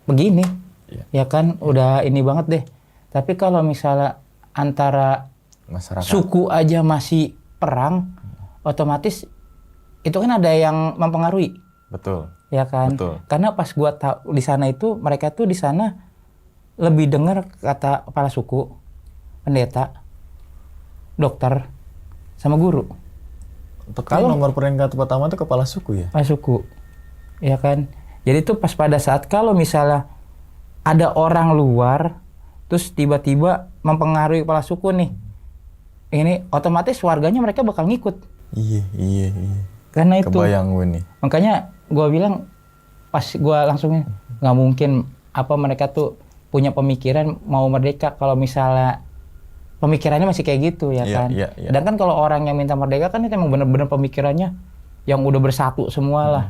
A: begini,
B: Iya.
A: ya kan, udah ini banget deh. Tapi kalau misalnya antara
B: Masyarakat.
A: suku aja masih perang, otomatis itu kan ada yang mempengaruhi.
B: Betul.
A: Ya kan?
B: Betul.
A: Karena pas gua tahu di sana itu mereka tuh di sana lebih dengar kata kepala suku, pendeta, dokter, sama guru.
B: Tapi
A: Kalau-
B: nomor peringkat pertama itu kepala suku ya.
A: Kepala suku. Ya kan? Jadi tuh pas pada saat kalau misalnya ada orang luar terus tiba-tiba mempengaruhi kepala suku nih. Ini otomatis warganya mereka bakal ngikut.
B: Iya.
A: Karena itu.
B: Kebayang gue nih.
A: Makanya gue bilang pas gue langsung nggak mungkin apa mereka tuh punya pemikiran mau merdeka kalau misalnya pemikirannya masih kayak gitu ya
B: Iya,
A: kan.
B: iya, iya.
A: Sedangkan kalau orang yang minta merdeka kan itu emang bener-bener pemikirannya yang udah bersatu semua lah,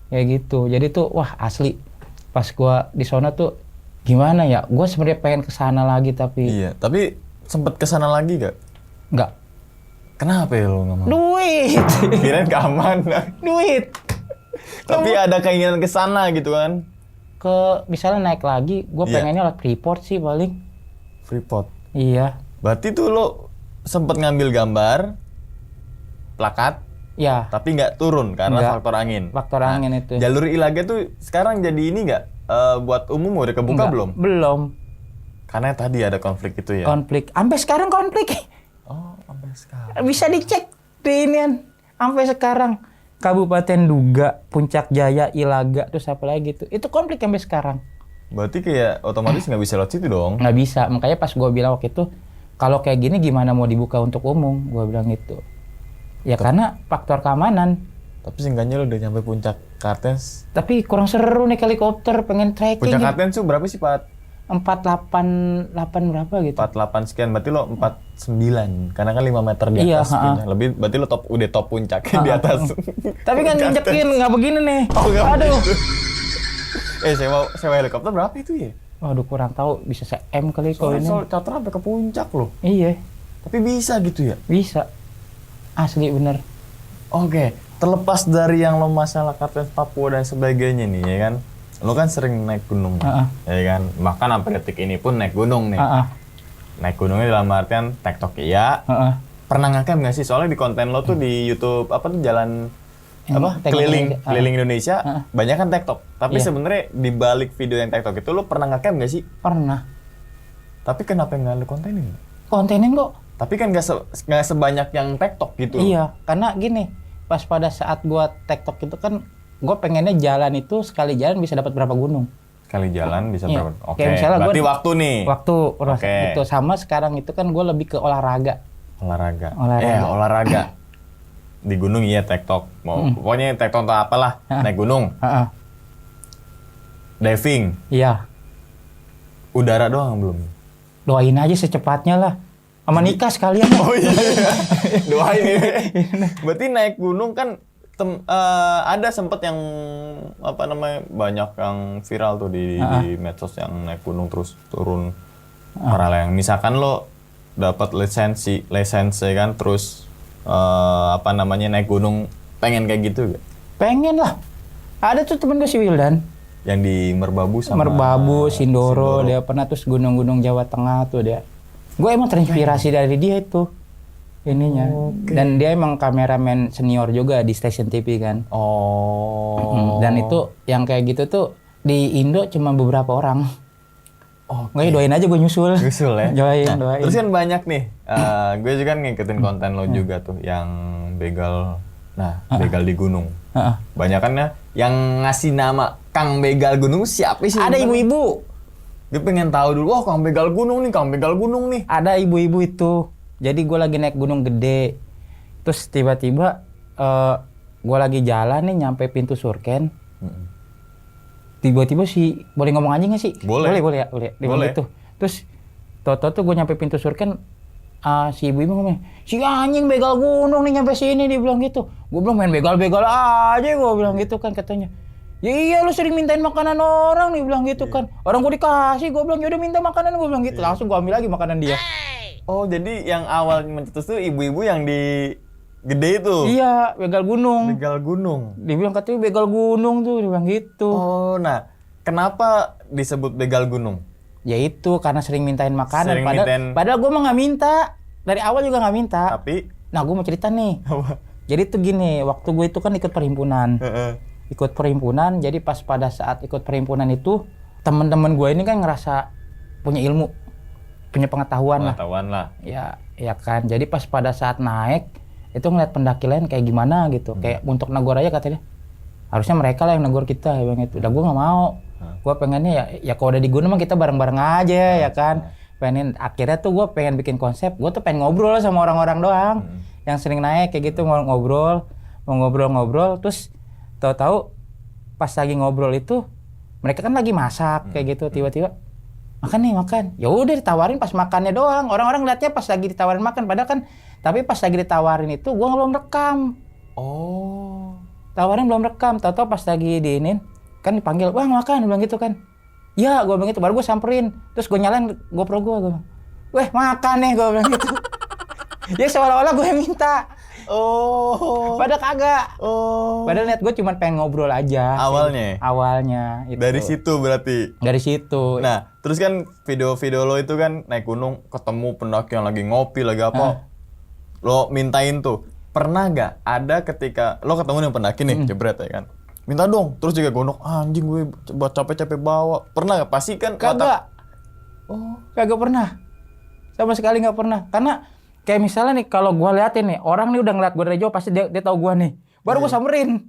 A: kayak gitu. Jadi tuh wah asli pas gue di sana tuh gimana ya? Gue sebenarnya pengen kesana lagi tapi
B: Iya, tapi sempet kesana lagi gak?
A: nggak.
B: Kenapa ya lo nggak mau?
A: Duit,
B: Kirain keamanan.
A: duit.
B: Tapi ada keinginan kesana gitu kan?
A: Ke misalnya naik lagi, gue
B: Iya.
A: pengennya lewat Freeport sih paling.
B: Freeport.
A: Iya.
B: Berarti tuh lo sempet ngambil gambar, plakat,
A: Ya,
B: tapi nggak turun karena
A: Nggak.
B: faktor angin.
A: faktor angin itu.
B: Jalur Ilaga tuh sekarang jadi ini nggak? Buat umum udah kebuka
A: Enggak,
B: belum?
A: Belum.
B: Karena tadi ada konflik itu ya.
A: Konflik. Sampai sekarang konflik.
B: Oh, sampai sekarang.
A: Bisa dicek di inian. Sampai sekarang. Kabupaten Duga, Puncak Jaya, Ilaga, terus apa lagi tuh. Itu konflik sampai sekarang.
B: Berarti kayak otomatis nggak bisa lewat situ dong.
A: Nggak bisa. Makanya pas gue bilang waktu itu, kalau kayak gini gimana mau dibuka untuk umum? Gue bilang gitu. Ya karena faktor keamanan.
B: Tapi seenggaknya lo udah nyampe puncak Kartens.
A: Tapi kurang seru nih helikopter, pengen trekking.
B: Puncak
A: gitu.
B: Kartens tuh berapa sih, Pak?
A: 488 berapa gitu.
B: 48 sekian, berarti lo 49. Karena kan 5 meter di
A: Iya,
B: atas. puncak. Lebih, berarti lo udah top puncak di atas.
A: Tapi kan nginjekin nggak begini nih.
B: Oh, nggak
A: Aduh.
B: sewa helikopter berapa itu ya?
A: Waduh, kurang tahu, bisa se-M kali kalau
B: Soalnya
A: ini.
B: soal charter sampai ke puncak loh.
A: Iya,
B: Tapi bisa gitu ya?
A: bisa. Asli bener.
B: Oke, terlepas dari yang lo masalah Kartens Papua dan sebagainya nih ya kan. Lo kan sering naik gunung,
A: Heeh.
B: ya kan. Bahkan sampai detik ini pun naik gunung nih.
A: Heeh.
B: Naik gunungnya dalam artian tektok iya.
A: Heeh.
B: Pernah ngecamp nggak sih? Soalnya di konten lo tuh di YouTube apa tuh jalan apa
A: teknik
B: keliling
A: Indonesia.
B: keliling Indonesia, banyak kan tektok. Tapi
A: Iya.
B: sebenarnya di balik video yang tektok itu lo pernah ngecamp nggak sih?
A: Pernah.
B: Tapi kenapa nggak lo kontenin?
A: Kontenin kok.
B: Tapi kan nggak sebanyak yang tektok gitu.
A: Iya, karena gini, pas pada saat gua TikTok itu kan gua pengennya jalan itu sekali jalan bisa dapat berapa gunung.
B: Sekali jalan bisa
A: Iya.
B: berapa? Oke.
A: Kayak misalnya
B: Berarti
A: gua-
B: waktu nih.
A: Waktu
B: Oke.
A: itu sama sekarang itu kan gua lebih ke olahraga.
B: Olahraga.
A: Olahraga.
B: Olahraga. Di gunung iya tektok. Mau pokoknya tektok atau apalah, naik gunung.
A: Heeh.
B: Diving.
A: Iya.
B: Udara doang belum.
A: Doain aja secepatnya lah. Sama nikah sekalian.
B: Oh iya. Doain ya. Berarti naik gunung kan ada sempet yang apa namanya banyak yang viral tuh di medsos yang naik gunung terus turun paralel. Misalkan lo dapat lisensi kan terus apa namanya naik gunung pengen kayak gitu gak?
A: Pengen lah. Ada tuh temen gue si Wildan.
B: Yang di Merbabu sama
A: Merbabu, Sindoro, dia pernah, terus gunung-gunung Jawa Tengah tuh dia. Gue emang terinspirasi dari dia itu ininya. Dan dia emang kameramen senior juga di stasiun TV kan. Dan itu yang kayak gitu tuh di Indo cuma beberapa orang. Nggak, doain aja gue nyusul.
B: Nyusul ya.
A: Doain.
B: Terus kan banyak nih, gue juga ngikutin konten lo juga tuh yang begal. Nah, begal di gunung. Banyakannya yang ngasih nama Kang Begal Gunung siapa sih?
A: Ada ibu-ibu.
B: Gue pengen tahu dulu, wah Kang Begal Gunung nih.
A: Ada ibu-ibu itu. Jadi gue lagi naik gunung gede. Terus tiba-tiba gue lagi jalan nih nyampe pintu Surken. Tiba-tiba boleh ngomong anjing nggak sih?
B: Boleh.
A: Boleh. Gitu. Terus toto tuh gue nyampe pintu Surken, si ibu-ibu ngomong, si anjing begal gunung nih nyampe sini, dia bilang gitu. Gue bilang main begal-begal aja, gue bilang gitu kan katanya. Ya iya, lu sering mintain makanan orang nih, bilang gitu kan. Orang gue dikasih, gue bilang yaudah minta makanan, gue bilang gitu. Langsung gue ambil lagi makanan dia.
B: Oh, jadi yang awal mencetus tuh ibu-ibu yang di gede itu?
A: Iya, begal gunung.
B: Begal gunung.
A: Dia bilang katanya begal gunung tuh, dia bilang gitu.
B: Oh, nah kenapa disebut begal gunung?
A: Ya itu karena sering mintain makanan.
B: Sering
A: Padahal gue mah nggak minta. Dari awal juga nggak minta.
B: Tapi?
A: Nah, gue mau cerita nih. Jadi tuh gini, waktu gue itu kan ikut perhimpunan. Ikut perhimpunan, jadi pas pada saat ikut perhimpunan itu, teman-teman gue ini kan ngerasa punya ilmu, punya pengetahuan lah. Ya kan. Jadi pas pada saat naik, itu ngeliat pendaki lain kayak gimana gitu. Kayak untuk negor aja katanya, harusnya mereka lah yang negor kita, ya bang itu. Udah gue nggak mau. Gue pengennya ya kalau udah di gunung mah kita bareng-bareng aja ya kan. Akhirnya tuh gue pengen bikin konsep, gue tuh pengen ngobrol sama orang-orang doang yang sering naik kayak gitu, mau ngobrol, terus tahu-tahu pas lagi ngobrol itu mereka kan lagi masak kayak gitu, tiba-tiba makan. Ya udah ditawarin pas makannya doang. Orang-orang liatnya pas lagi ditawarin makan, padahal kan, tapi pas lagi ditawarin itu gue belum rekam. Tawarin belum rekam, tahu-tahu pas lagi diinin kan dipanggil, wah makan, bilang gitu kan. Ya, gue bilang gitu, baru gue samperin, terus gue nyalain GoPro gue bilang, weh makan nih, gue bilang gitu. Ya seolah-olah gue yang minta. Padahal kagak. Padahal niat gue cuma pengen ngobrol aja. Awalnya. Itu.
B: Dari situ berarti.
A: Dari situ.
B: Nah, terus kan video-video lo itu kan naik gunung, ketemu pendaki yang lagi ngopi, lagi apa. Lo mintain tuh. Pernah gak ada ketika lo ketemu dengan pendaki nih, jebret ya kan. Minta dong, terus juga gonok, anjing gue capek-capek bawa. Pernah gak? Pasti kan.
A: Kagak. Kagak pernah. Sama sekali gak pernah. Karena kayak misalnya nih, kalau gue liatin nih, orang nih udah ngeliat gue dari jauh, pasti dia tahu gue nih. Baru gue samperin.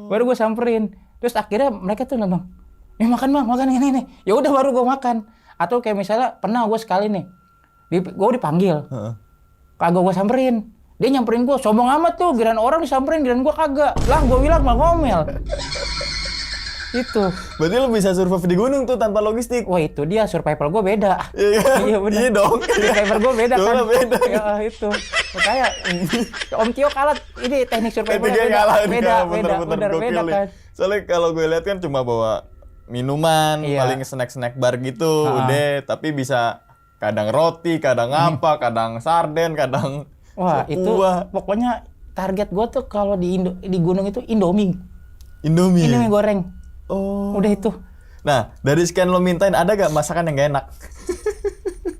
A: Baru gue samperin. Terus akhirnya mereka tuh bilang, makan bang, makan ini. Ya udah baru gue makan. Atau kayak misalnya pernah gue sekali nih, gue dipanggil. Kagak gue samperin. Dia nyamperin gue, sombong amat tuh, giliran orang disamperin, giliran gue kagak. Lah gue bilang mah ngomel. Itu.
B: Berarti lo bisa survive di gunung tuh tanpa logistik.
A: Wah itu dia, survival gue beda.
B: Iya
A: bener.
B: Iya dong.
A: Survival gue beda kan.
B: Beda.
A: Ya itu. Makanya Om Tio kalah, ini teknik survival beda kan.
B: Soalnya kalau gue lihat kan cuma bawa minuman, paling snack bar gitu, udah. Tapi bisa kadang roti, kadang apa, kadang sarden, kadang
A: wah itu pokoknya target gue tuh kalau di gunung itu Indomie goreng. Udah itu.
B: Nah, dari sekian lo mintain, ada gak masakan yang gak enak?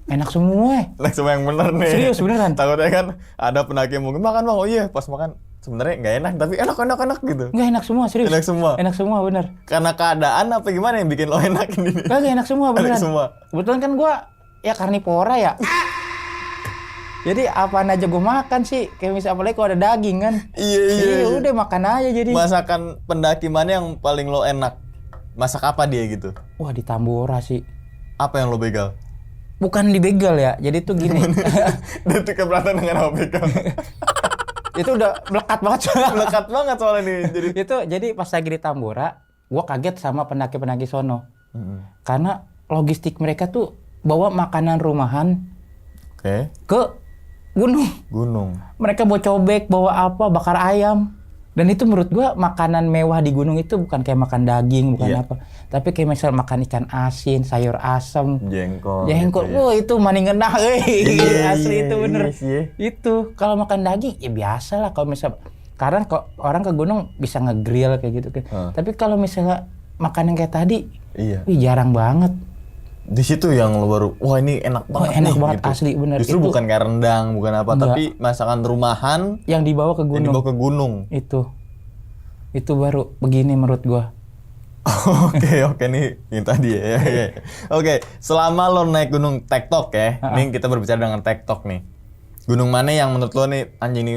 A: Enak semua.
B: Enak semua yang bener nih.
A: Serius beneran.
B: Takutnya kan ada pendaki yang mungkin makan bang, oh iya pas makan sebenarnya gak enak tapi enak gitu.
A: Nggak enak semua, serius. Enak semua bener.
B: Karena keadaan apa gimana yang bikin lo enak ini?
A: Nggak enak semua beneran.
B: Enak semua.
A: Kebetulan kan gue ya karnivora ya. Jadi apaan aja gue makan sih, kayak misalnya apalagi kalau ada daging kan. Iya. Udah makan aja jadi.
B: Masakan pendaki mana yang paling lo enak? Masak apa dia gitu?
A: Wah di Tambora sih.
B: Apa yang lo begal?
A: Bukan di begal ya, jadi tuh gini.
B: Dia tuh keberatan dengan apa begal?
A: Itu udah melekat banget.
B: Melekat banget soalnya nih.
A: Jadi pas lagi di Tambora, gue kaget sama pendaki-pendaki sono. Karena logistik mereka tuh bawa makanan rumahan ke gunung. Mereka bawa cobek, bawa apa, bakar ayam. Dan itu menurut gua makanan mewah di gunung itu bukan kayak makan daging, bukan apa. Tapi kayak misal makan ikan asin, sayur asem, jengkol. Gitu ya. Wah itu maning ngenah, asli itu bener. Itu kalau makan daging ya biasa lah. Kalau misal Karena kok orang ke gunung bisa nge-grill kayak gitu kan. Tapi kalau misalnya makan yang kayak tadi, wih jarang banget.
B: Di situ yang lo baru, wah ini enak banget
A: enak
B: nih,
A: banget
B: gitu.
A: asli bener.
B: Justru
A: itu,
B: bukan kayak rendang, bukan apa,
A: enggak.
B: tapi masakan rumahan
A: yang dibawa ke gunung.
B: Yang dibawa ke gunung.
A: Itu baru begini menurut gua.
B: Oke nih yang tadi ya. Oke, selama lo naik gunung Tektok ya, nih kita berbicara dengan Tektok nih. Gunung mana yang menurut lo nih anjing ini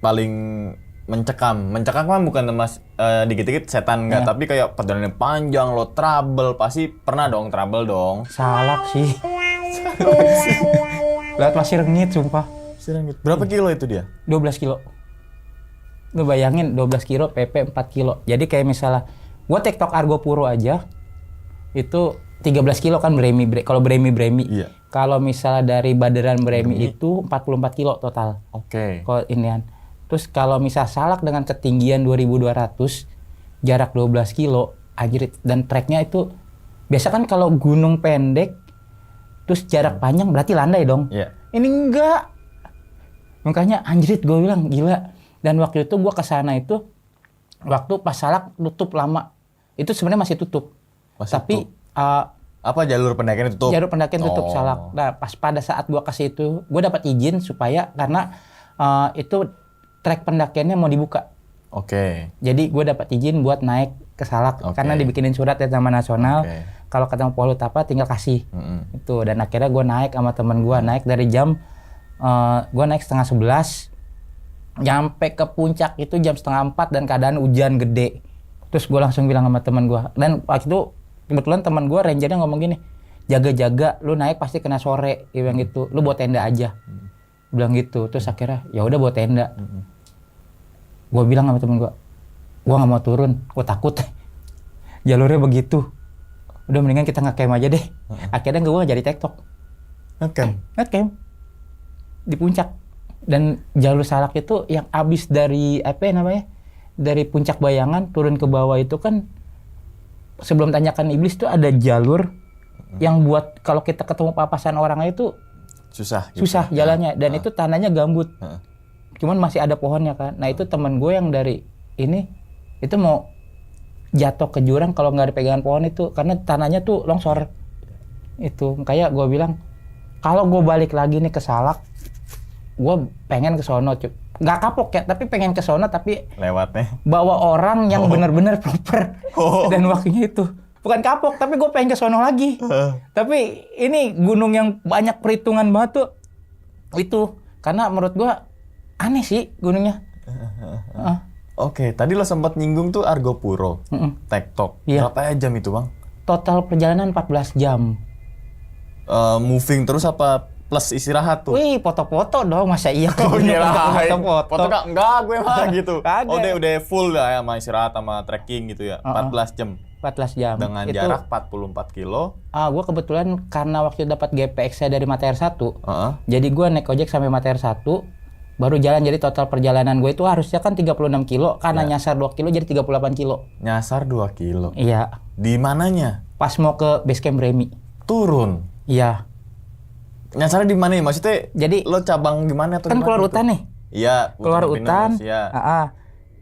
B: paling mencekam? Mencekam kan bukan mas dikit-dikit setan enggak, tapi kayak perjalanannya panjang, lo trouble, pasti pernah dong trouble dong.
A: Salak sih. Lihat Pasir Rengit sumpah.
B: Berapa kilo itu dia?
A: 12 kilo. Lu bayangin 12 kilo PP 4 kilo. Jadi kayak misalnya gua Tektok Argopuro aja itu 13 kilo kan kalau Bremi.
B: Iya.
A: Kalau misalnya dari Badaran Bremi itu 44 kilo total.
B: Oke.
A: Kalau inian. Terus kalau misal Salak dengan ketinggian 2200 jarak 12 kilo anjir, dan treknya itu biasa kan kalau gunung pendek terus jarak panjang berarti landai dong.
B: Iya.
A: Ini enggak. Makanya anjrit gue bilang gila. Dan waktu itu gue kesana itu waktu pas Salak tutup lama. Itu sebenarnya masih tutup. Tapi
B: apa jalur pendakian tutup?
A: Jalur pendakian tutup Salak. Nah, pas pada saat gue kasih itu, gue dapat izin supaya karena itu trek pendakiannya mau dibuka.
B: Oke.
A: Jadi gue dapat izin buat naik ke Salak karena dibikinin surat ya Taman Nasional. Kalau ketemu Polu Tapa tinggal kasih. Itu dan akhirnya gue naik sama temen gue naik dari jam gue naik 10:30 nyampe ke puncak itu jam 3:30 dan keadaan hujan gede. Terus gue langsung bilang sama temen gue, dan waktu itu kebetulan temen gue rangernya ngomong gini, jaga-jaga, lu naik pasti kena sore, dia bilang gitu, lu bawa tenda aja, bilang gitu. Terus akhirnya ya udah bawa tenda. Gue bilang sama temen gue nggak mau turun, gue takut jalurnya begitu, udah mendingan kita nge-camp aja deh. Akhirnya gue jadi Tektok nge-camp di puncak. Dan jalur Salak itu yang abis dari apa namanya, dari puncak Bayangan turun ke bawah itu kan sebelum Tanjakan Iblis tuh ada jalur yang buat kalau kita ketemu papasan orangnya itu susah jalannya, dan itu tanahnya gambut. Cuman masih ada pohonnya kan. Nah itu teman gue yang dari ini itu mau jatuh ke jurang kalau nggak ada pegangan pohon itu karena tanahnya tuh longsor. Itu kayak gue bilang kalau gue balik lagi nih ke Salak, gue pengen ke sono, nggak kapok ya, tapi pengen ke sono tapi
B: lewatnya
A: bawa orang yang benar-benar proper dan waktunya itu bukan kapok, tapi gue pengen ke sono lagi. Tapi ini gunung yang banyak perhitungan banget tuh itu, karena menurut gue aneh sih gunungnya.
B: Oke, tadi lo sempat nyinggung tuh Argopuro, Tektok.
A: Iya.
B: Berapa jam itu bang?
A: Total perjalanan 14 jam.
B: Moving terus apa plus istirahat tuh?
A: Wih, foto-foto dong, masa iya kok
B: foto kak? Enggak, gue mah gitu.
A: Kagak.
B: Udah full lah ya sama istirahat sama trekking gitu ya. 14 jam.
A: 14 jam.
B: Dengan
A: itu,
B: jarak 44 kilo.
A: Gue kebetulan karena waktu dapat GPX saya dari Matair 1. Jadi gue naik ojek sampai Matair 1. Baru jalan, jadi total perjalanan gue itu harusnya kan 36 kilo. Karena nyasar 2 kilo jadi 38 kilo.
B: Nyasar 2 kilo?
A: Iya.
B: Di mananya?
A: Pas mau ke base camp Bremi.
B: Turun?
A: Iya.
B: Nyasarnya di mana ya? Maksudnya jadi lo cabang gimana tuh?
A: Kan keluar hutan nih.
B: Iya.
A: Keluar hutan.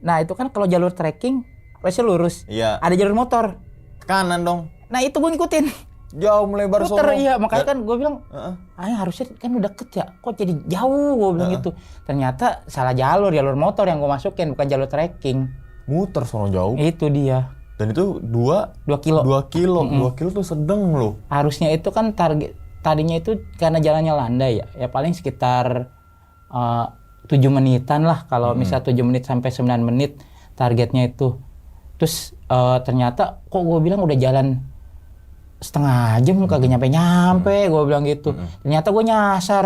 A: Nah itu kan kalau jalur trekking harusnya lurus.
B: Iya.
A: Ada jalur motor.
B: Kanan dong.
A: Nah itu gue ngikutin.
B: Jauh melebar sono.
A: Iya, makanya kan gue bilang, harusnya kan udah deket ya, kok jadi jauh, gue bilang gitu. Ternyata salah jalur motor yang gue masukin, bukan jalur trekking.
B: Muter sono jauh.
A: Itu dia.
B: Dan itu 2
A: kilo.
B: 2 kilo. 2 kilo tuh sedang loh.
A: Harusnya itu kan target, tadinya itu karena jalannya landai ya paling sekitar 7 menitan lah. Kalau misal 7 menit sampai 9 menit targetnya itu. Terus ternyata kok gue bilang udah jalan setengah jam kagak nyampe gue bilang gitu. Ternyata gue nyasar.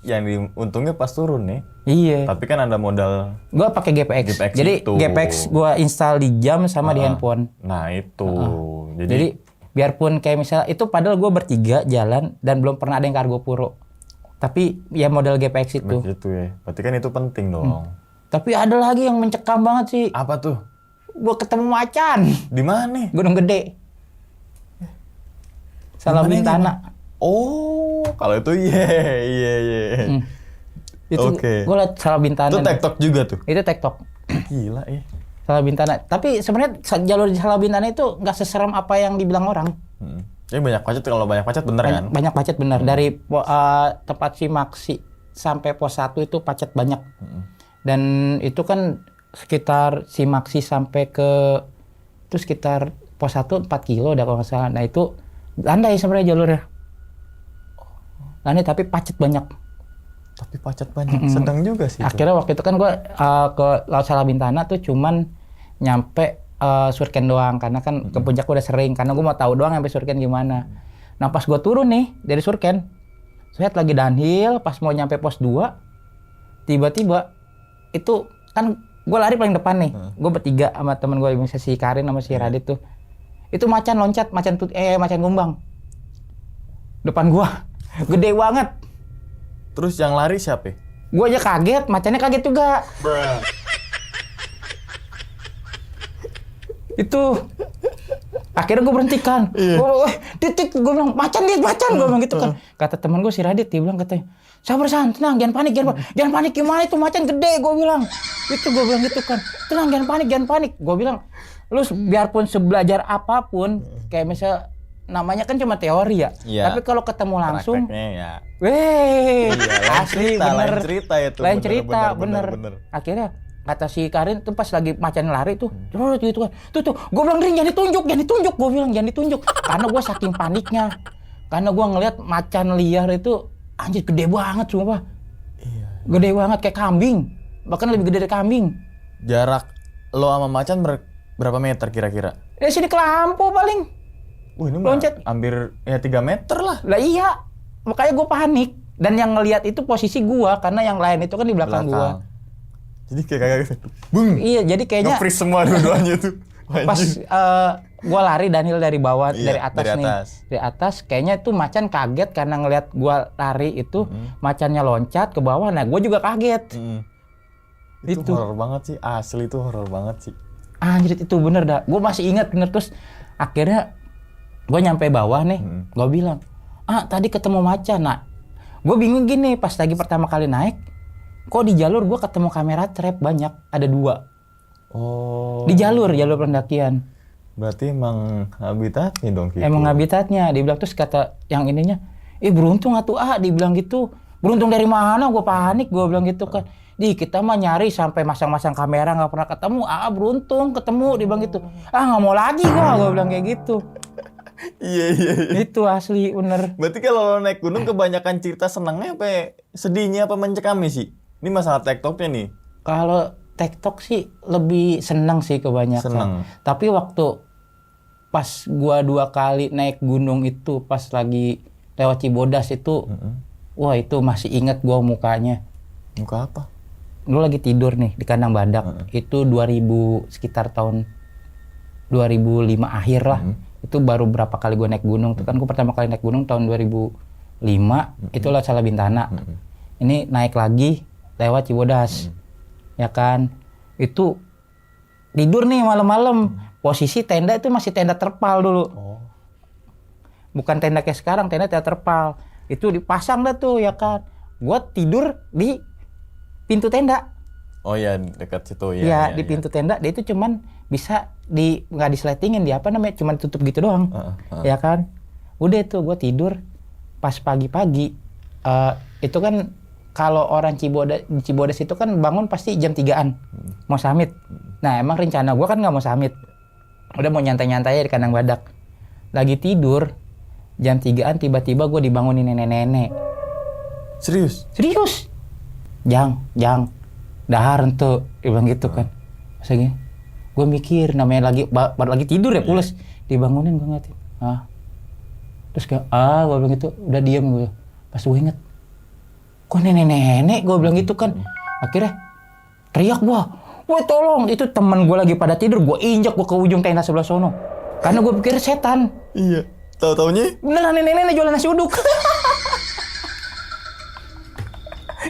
B: Yang untungnya pas turun nih.
A: Iya.
B: Tapi kan ada modal.
A: Gue pakai GPX. Jadi itu. GPX gue install di jam sama di handphone.
B: Nah itu.
A: Jadi biarpun kayak misalnya itu padahal gue bertiga jalan dan belum pernah ada yang ke Argopuro. Tapi ya modal GPX itu.
B: Begitu ya. Berarti kan itu penting dong.
A: Tapi ada lagi yang mencekam banget sih.
B: Apa tuh?
A: Gue ketemu macan.
B: Di mana?
A: Gunung Gede. Salah Bintana.
B: Oh, kalau itu iya.
A: Itu
B: Oke.
A: gue liat Salabintana.
B: Itu TikTok juga tuh.
A: Itu TikTok.
B: Gila
A: Salabintana. Tapi sebenarnya jalur di Salabintana itu nggak seserem apa yang dibilang orang.
B: Jadi banyak macet, kalau banyak macet bener kan?
A: Banyak macet bener. Dari tempat Cimaksi sampai pos 1 itu macet banyak. Dan itu kan sekitar Cimaksi sampai ke itu sekitar pos 1 4 kilo dah kalau nggak salah. Nah itu landai sebenarnya jalurnya. Landai tapi macet banyak.
B: Tapi macet banyak, sedang juga sih.
A: Akhirnya waktu itu kan gue ke Laut Salabintana tuh cuman nyampe Surken doang, karena kan ke puncak gue udah sering, karena gue mau tahu doang sampai Surken gimana. Nah pas gue turun nih dari Surken, saya lagi downhill, pas mau nyampe pos 2, tiba-tiba itu kan gue lari paling depan nih, gue bertiga sama temen gue, misalnya si Karin sama si Radit tuh, itu macan loncat, macan kumbang, depan gue, gede banget.
B: Terus yang lari siapa?
A: Gue aja kaget, macannya kaget juga. Itu akhirnya gue berhentikan. Titik, gue bilang macan, gue bilang gitu kan. Kata teman gue si Radit, dia bilang katanya, sabar San, tenang, jangan panik gimana itu macan gede, gue bilang. Itu gue bilang gitu kan, tenang, jangan panik. Gue bilang, lu biarpun sebelajar apapun, kayak misal namanya kan cuma teori ya. Tapi kalau ketemu langsung,
B: ya.
A: Asli bener.
B: Lain cerita itu.
A: Lain cerita, bener. Akhirnya kata si Karin tuh pas lagi macan lari tuh, gitu kan. Tuh, gue bilang jangan ditunjuk. Gue bilang jangan ditunjuk. Karena gue saking paniknya. Karena gue ngelihat macan liar itu anjir gede banget sumpah. Gede banget kayak kambing. Bahkan lebih gede dari kambing.
B: Jarak lo sama macan berapa meter kira-kira?
A: Sini ke Lampau paling.
B: Ini
A: loncat
B: hampir ya 3 meter lah.
A: Lah iya. Makanya gue panik. Dan yang ngelihat itu posisi gue, karena yang lain itu kan di belakang gue.
B: Jadi kayak gitu. Bung.
A: Iya, jadi kayaknya
B: nge-freeze semua dua-duanya tuh.
A: Pas gue lari downhill dari bawah, dari atas
B: dari
A: nih.
B: atas.
A: Dari atas kayaknya tuh macan kaget karena ngelihat gue lari itu, macannya loncat ke bawah. Nah, gue juga kaget.
B: Itu horor banget sih, asli itu horor banget sih.
A: Anjir itu bener dah. Gue masih ingat bener, terus akhirnya gue nyampe bawah nih, gue bilang, tadi ketemu macan. Nah, gue bingung gini, pas lagi pertama kali naik, kok di jalur gue ketemu kamera trap banyak, ada 2.
B: Oh.
A: Di jalur pendakian.
B: Berarti emang habitatnya dong gitu.
A: Emang habitatnya, dibilang. Terus kata yang ininya, beruntung atuh dibilang gitu. Beruntung dari mana? Gue panik, gue bilang gitu kan. Kita mah nyari sampai masang-masang kamera nggak pernah ketemu. Beruntung ketemu, dibilang gitu. Nggak mau lagi gue bilang kayak gitu.
B: Iya.
A: Itu asli bener.
B: Berarti kalau lo naik gunung kebanyakan cerita senangnya apa sedihnya apa mencekami sih? Ini masalah TikToknya nih.
A: Kalau TikTok sih lebih senang sih kebanyakan.
B: Seneng.
A: Tapi waktu pas gua 2 kali naik gunung itu, pas lagi lewat Cibodas itu, wah itu masih inget gua mukanya.
B: Muka apa?
A: Lu lagi tidur nih di kandang badak. Itu 2000 sekitar tahun 2005 akhir lah. Itu baru berapa kali gue naik gunung tuh kan, gue pertama kali naik gunung tahun 2005 itu lewat Salabintana. Ini naik lagi lewat Cibodas, ya kan. Itu tidur nih malam-malam, posisi tenda itu masih tenda terpal dulu, bukan tenda kayak sekarang, tenda terpal. Itu dipasang dah tuh, ya kan. Gue tidur di pintu tenda.
B: Oh ya, dekat situ
A: ya. Di pintu tenda, dia itu cuman bisa nggak disletingin, dia apa namanya, cuman tutup gitu doang. Ya kan. Udah itu gue tidur pas pagi-pagi. Itu kan kalau orang Cibodas itu kan bangun pasti jam 3-an mau summit. Nah emang rencana gue kan nggak mau summit, udah mau nyantai-nyantai di kandang badak. Lagi tidur jam 3-an tiba-tiba gue dibangunin nenek-nenek.
B: Serius?
A: Jang, dahar tuh, dia bilang gitu kan. Masa gini, gue mikir namanya baru lagi tidur ya, pules. Dibangunin gue ngeliatin, terus kayak, gue bilang gitu, udah diem gue. Pas gue inget, kok nenek-nenek, gue bilang gitu kan. Akhirnya teriak gue, woi tolong, itu temen gue lagi pada tidur, gue injak gue ke ujung tenda sebelah sono. Karena gue pikir setan.
B: Iya, tahu-taunya
A: beneran nenek-nenek jualan nasi uduk.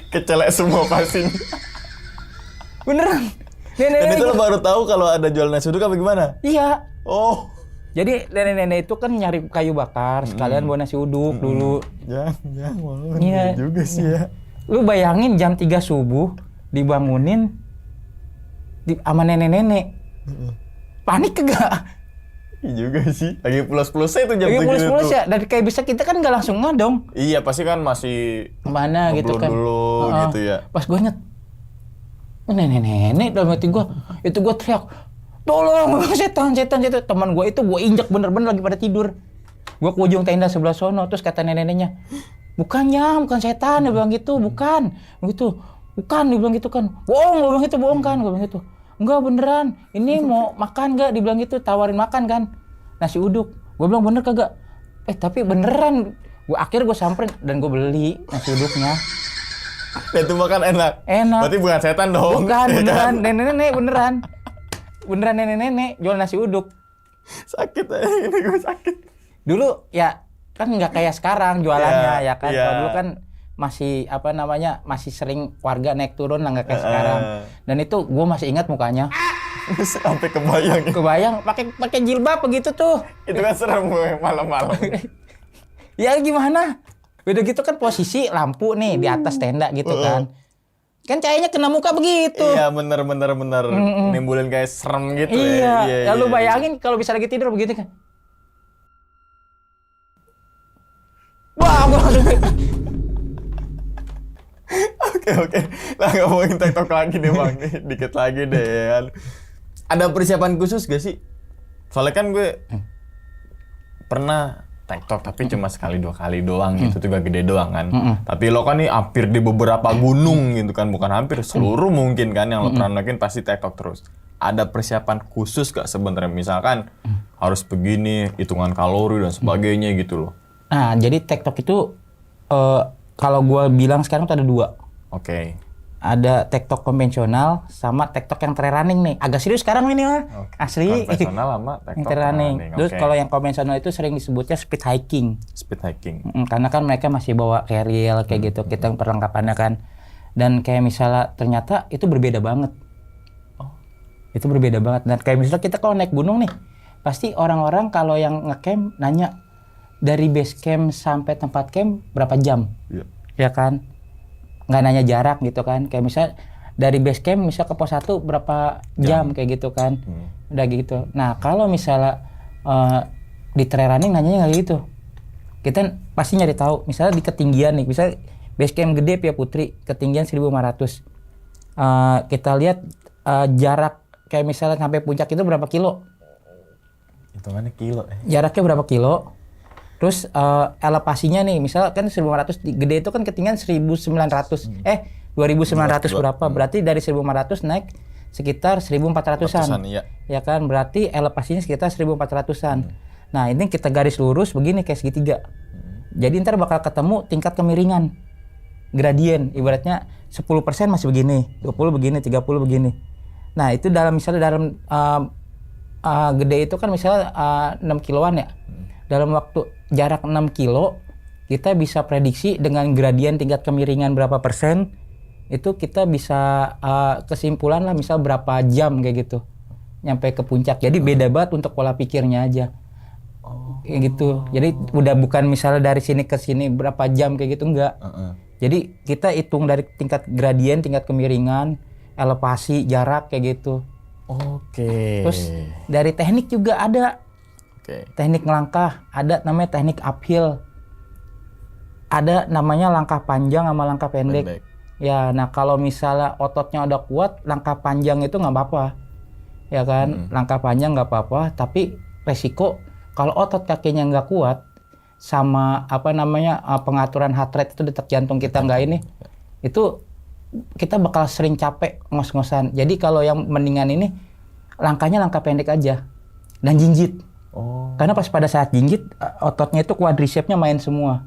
B: Kecelek semua pasti.
A: Beneran.
B: Dan itu lo baru tahu kalau ada jual nasi uduk apa gimana?
A: Iya.
B: Oh.
A: Jadi nenek-nenek itu kan nyari kayu bakar sekalian buat nasi uduk dulu.
B: Jangan,
A: Iya
B: juga sih ya.
A: Lu bayangin jam 3 subuh dibangunin sama nenek-nenek. Panik kagak?
B: Iya juga sih. Lagi plus-plusnya itu jam
A: Lagi
B: 7
A: mulus-mulus
B: tuh.
A: ya. Dan kayak bisa kita kan nggak langsung ngadong.
B: Iya, pasti kan masih
A: Kemana gitu kan.
B: dulu gitu ya.
A: Pas gue nenek-nenek dalam hati gue. Itu gue teriak. Tolong, setan. Teman gue itu gue injak bener-bener lagi pada tidur. Gue ke ujung tenda sebelah sono. Terus kata nenek-neneknya. Bukan setan. Dia bilang gitu. Bukan. Begitu. Bukan, dia bilang gitu kan. Bohong, gue bilang gitu. Bohong kan. Gue bilang gitu. Enggak beneran. Ini mau makan nggak? Dibilang gitu. Tawarin makan kan. Nasi uduk. Gue bilang bener kagak. Tapi beneran. Akhirnya gue samperin. Dan gue beli nasi uduknya.
B: Dan itu makan enak. Berarti bukan setan dong.
A: Bukan, beneran. Nenek-nenek beneran. Beneran nenek-nenek jual nasi uduk.
B: Sakit ini gue sakit.
A: Dulu ya kan nggak kayak sekarang jualannya ya kan.
B: Iya.
A: Kalau dulu kan masih masih sering warga naik turun lah, nggak kayak sekarang. Dan itu gue masih ingat mukanya.
B: Sampai kebayang.
A: Kebayang pakai jilbab begitu tuh.
B: Itu kan serem gue malam-malam.
A: Ya gimana? Udah gitu kan posisi lampu nih di atas tenda gitu kan. Kan cahayanya kena muka begitu.
B: Iya bener. Nimbulin kayak serem gitu ya.
A: Iya. Lalu bayangin kalau bisa lagi tidur begitu kan. Wah, gue langsung
B: Oke. Nah ngomongin TikTok lagi deh bang. Dikit lagi deh. Ada persiapan khusus gak sih? Soalnya kan gue pernah TikTok tapi cuma sekali 2 kali doang gitu, juga gede doang kan. Tapi lo kan nih hampir di beberapa gunung gitu kan, bukan hampir, seluruh mungkin kan yang lo pernah naikin pasti TikTok terus. Ada persiapan khusus gak sebenarnya? Misalkan harus begini, hitungan kalori dan sebagainya gitu loh.
A: Nah, jadi TikTok itu kalau gue bilang sekarang tuh ada 2.
B: Oke.
A: Ada TikTok konvensional sama TikTok yang trail running nih. Agak serius sekarang ini mah.
B: Konvensional
A: Asli.
B: sama
A: Yang
B: TikTok
A: trail running. Terus
B: Oke.
A: kalau yang konvensional itu sering disebutnya speed hiking.
B: Speed hiking.
A: Karena kan mereka masih bawa carrier kayak gitu. Kita perlengkapannya kan. Dan kayak misalnya ternyata itu berbeda banget. Itu berbeda banget. Dan kayak misalnya kita kalau naik gunung nih, pasti orang-orang kalau yang ngecamp nanya dari base camp sampai tempat camp berapa jam?
B: Iya.
A: Ya kan? Nggak nanya jarak gitu kan. Kayak misalnya dari base camp misal ke pos 1 berapa jam kayak gitu kan. Udah gitu. Nah, kalau misalnya di trail running nanyanya nggak gitu. Kita pasti nyari tahu. Misalnya di ketinggian nih, misalnya base camp gede Pia Putri, ketinggian 1500. Kita lihat jarak kayak misalnya sampai puncak itu berapa kilo?
B: Hitungannya kilo.
A: Jaraknya berapa kilo? Terus elevasinya nih, misalnya kan 1500 gede itu kan ketinggian 1900. 2900 berapa? Berarti dari 1500 naik sekitar 1400-an.
B: Iya.
A: Ya kan? Berarti elevasinya sekitar 1400-an. Nah, ini kita garis lurus begini kayak segitiga. Jadi ntar bakal ketemu tingkat kemiringan. Gradien, ibaratnya 10% masih begini, 20 begini, 30 begini. Nah, itu dalam gede itu kan misalnya 6 kiloan ya. Dalam waktu jarak 6 kilo, kita bisa prediksi dengan gradien tingkat kemiringan berapa persen, itu kita bisa kesimpulan lah misal berapa jam kayak gitu nyampe ke puncak. Jadi beda banget untuk pola pikirnya aja. Kayak gitu. Jadi udah bukan misalnya dari sini ke sini berapa jam kayak gitu, enggak. Jadi kita hitung dari tingkat gradien, tingkat kemiringan, elevasi, jarak kayak gitu.
B: Oke.
A: Terus dari teknik juga ada. Teknik langkah, ada namanya teknik uphill. Ada namanya langkah panjang sama langkah pendek. Ya, nah kalau misalnya ototnya udah kuat, langkah panjang itu nggak apa-apa. Ya kan, langkah panjang nggak apa-apa, tapi resiko kalau otot kakinya nggak kuat, sama pengaturan heart rate itu detak jantung kita nggak ini, itu kita bakal sering capek, ngos-ngosan. Jadi kalau yang mendingan ini, langkahnya langkah pendek aja, dan jinjit. Karena pas pada saat jinjit, ototnya itu quadricepsnya main semua.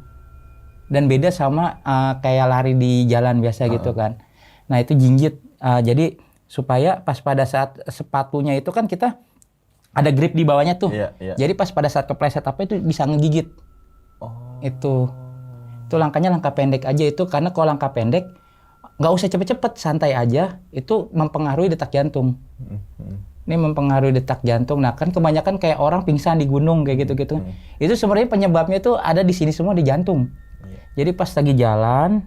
A: Dan beda sama kayak lari di jalan biasa gitu kan. Nah itu jinjit. Jadi supaya pas pada saat sepatunya itu kan kita ada grip di bawahnya tuh. Jadi pas pada saat kepleset apa itu bisa ngegigit. Itu langkahnya langkah pendek aja itu. Karena kalau langkah pendek, nggak usah cepet-cepet, santai aja. Itu mempengaruhi detak jantung. Ini mempengaruhi detak jantung. Nah kan kebanyakan kayak orang pingsan di gunung kayak gitu-gitu. Itu sebenarnya penyebabnya itu ada di sini semua, di jantung. Jadi pas lagi jalan,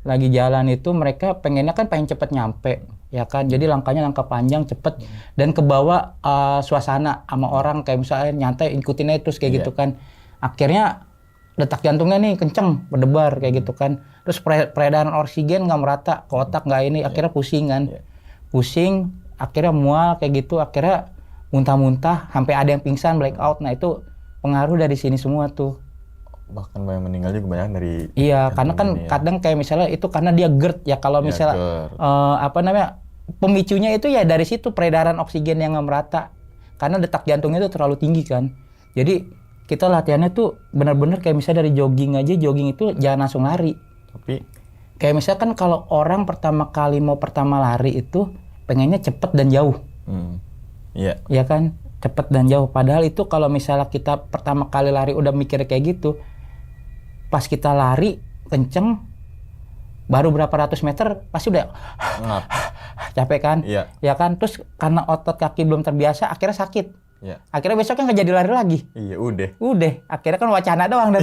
A: lagi jalan itu mereka pengennya kan pengen cepet nyampe, ya kan. Jadi langkahnya langkah panjang, cepet dan kebawa suasana sama orang kayak misalnya nyantai ikutin aja terus kayak gitu kan. Akhirnya detak jantungnya nih kenceng, berdebar kayak gitu kan. Terus peredaran oksigen nggak merata, ke otak nggak ini, akhirnya pusing kan. Pusing, akhirnya mual kayak gitu, akhirnya muntah-muntah, sampai ada yang pingsan, blackout. Nah itu pengaruh dari sini semua tuh.
B: Bahkan yang meninggal juga banyak dari.
A: Iya, karena kan kadang kayak misalnya itu karena dia GERD ya, kalau misalnya pemicunya itu ya dari situ peredaran oksigen yang nggak merata, karena detak jantungnya itu terlalu tinggi kan. Jadi kita latihannya tuh benar-benar kayak misalnya dari jogging aja, jogging itu jangan langsung lari.
B: Tapi
A: kayak misalkan kalau orang pertama kali mau lari itu pengennya cepet dan jauh.
B: Iya.
A: Ya kan, cepet dan jauh. Padahal itu kalau misalnya kita pertama kali lari udah mikir kayak gitu, pas kita lari kenceng, baru berapa ratus meter pasti udah capek kan?
B: Iya.
A: Ya kan, terus karena otot kaki belum terbiasa, akhirnya sakit.
B: Iya.
A: Akhirnya besoknya nggak jadi lari lagi.
B: Iya, udah.
A: Akhirnya kan wacana doang dan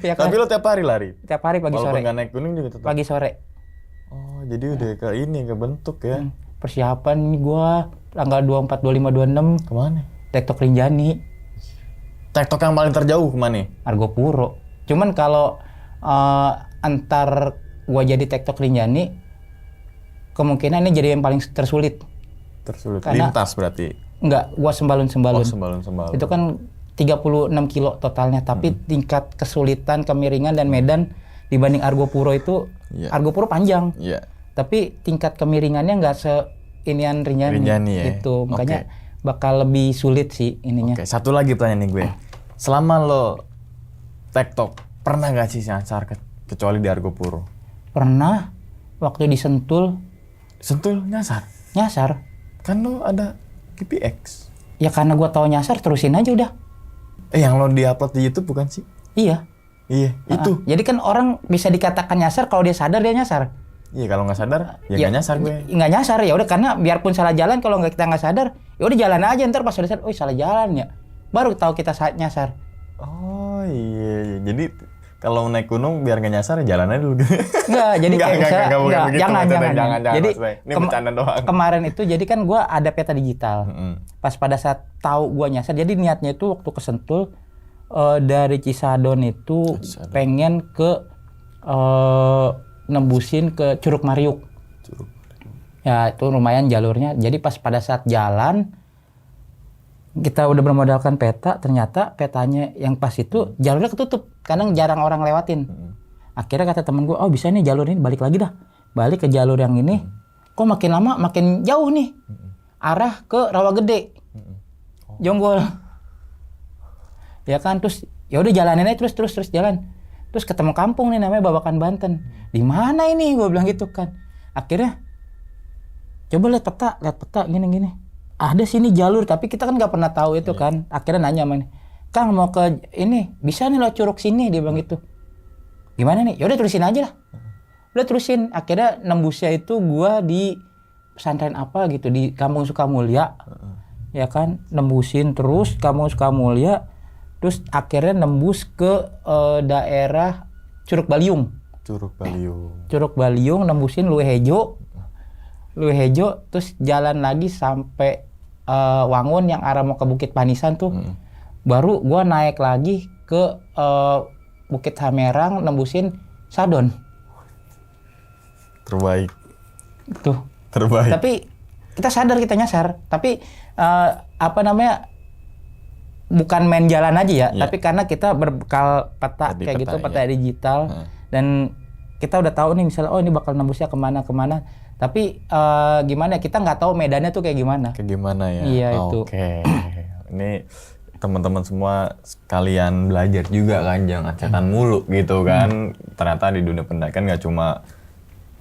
A: ya kan?
B: Tapi lo tiap hari lari?
A: Tiap hari pagi
B: walaupun
A: sore.
B: Walaupun nggak naik gunung juga tetap?
A: Pagi sore.
B: Oh, jadi udah ke ini, ke bentuk ya?
A: Persiapan gua tanggal 24, 25, 26.
B: Kemana?
A: Tektok Rinjani.
B: Tektok yang paling terjauh kemana?
A: Argopuro. Cuman kalau antar gua jadi Tektok Rinjani, kemungkinan ini jadi yang paling tersulit.
B: Tersulit.
A: Karena,
B: lintas berarti?
A: Enggak, gua sembalun-sembalun.
B: Oh, sembalun-sembalun.
A: Itu kan 36 kilo totalnya, tapi tingkat kesulitan, kemiringan dan medan dibanding Argopuro itu, Argopuro panjang.
B: Iya.
A: Tapi tingkat kemiringannya nggak seinian Rinjani
B: ya?
A: Itu makanya bakal lebih sulit sih ininya.
B: Oke, satu lagi pertanyaan nih gue. Selama lo tektok, pernah nggak sih nyasar kecuali di Argopuro?
A: Pernah, waktu di Sentul.
B: Sentul nyasar?
A: Nyasar.
B: Kan lo ada GPX.
A: Ya karena gua tahu nyasar, terusin aja udah.
B: Yang lo di-upload di YouTube bukan sih?
A: Iya.
B: Iya, itu.
A: Jadi kan orang bisa dikatakan nyasar kalau dia sadar dia nyasar.
B: Iya, kalau nggak sadar ya nggak nyasar gue.
A: Nggak nyasar ya udah, karena biarpun salah jalan, kalau kita nggak sadar ya udah jalan aja, ntar pas udah sadar, oh salah jalan ya, baru tahu kita nyasar.
B: Oh iya. Jadi kalau naik gunung biar nggak nyasar ya jalan aja dulu.
A: Enggak, jadi kayak misalnya jangan. Jadi
B: ini bercanda doang.
A: Kemarin itu jadi kan gua ada peta digital. Pas pada saat tahu gua nyasar, jadi niatnya itu waktu ke Sentul dari Cisadon itu pengen ke nembusin ke Curug Mariuk. Ya itu lumayan jalurnya. Jadi pas pada saat jalan kita udah bermodalkan peta, ternyata petanya yang pas itu jalurnya ketutup, kadang jarang orang lewatin. Akhirnya kata temen gue, oh bisa nih jalur ini, balik lagi dah. Balik ke jalur yang ini, kok makin lama makin jauh nih. Arah ke Rawagede. Jonggol. Ya kan, terus ya udah jalanin aja terus jalan. Terus ketemu kampung nih namanya Babakan Banten. Di mana ini? Gue bilang gitu kan. Akhirnya coba lihat peta gini. Ada sini jalur, tapi kita kan nggak pernah tahu itu kan. Akhirnya nanya sama nih, Kang mau ke ini, bisa nih lo curug sini, dia bilang gitu. Gimana nih? Ya udah terusin aja lah. Udah terusin. Akhirnya nembusnya itu gua di pesantren apa gitu di Kampung Sukamulya. Ya kan, nembusin terus Kampung Sukamulya. Terus akhirnya nembus ke daerah Curug Baliung. Curug Baliung nembusin Luehejo, terus jalan lagi sampai Wangun yang arah mau ke Bukit Panisan tuh. Baru gua naik lagi ke Bukit Hamerang nembusin Sadon.
B: Terbaik.
A: Tuh.
B: Terbaik.
A: Tapi kita sadar kita nyasar. Tapi bukan main jalan aja ya, tapi karena kita berbekal peta kayak gitu, peta digital, dan kita udah tahu nih misalnya, oh ini bakal nembusnya kemana. Tapi gimana? Kita nggak tahu medannya tuh kayak gimana.
B: Ya?
A: Iya itu.
B: Oke. Ini teman-teman semua sekalian belajar juga kan, jangan cetan mulu gitu kan. Ternyata di dunia pendakian nggak cuma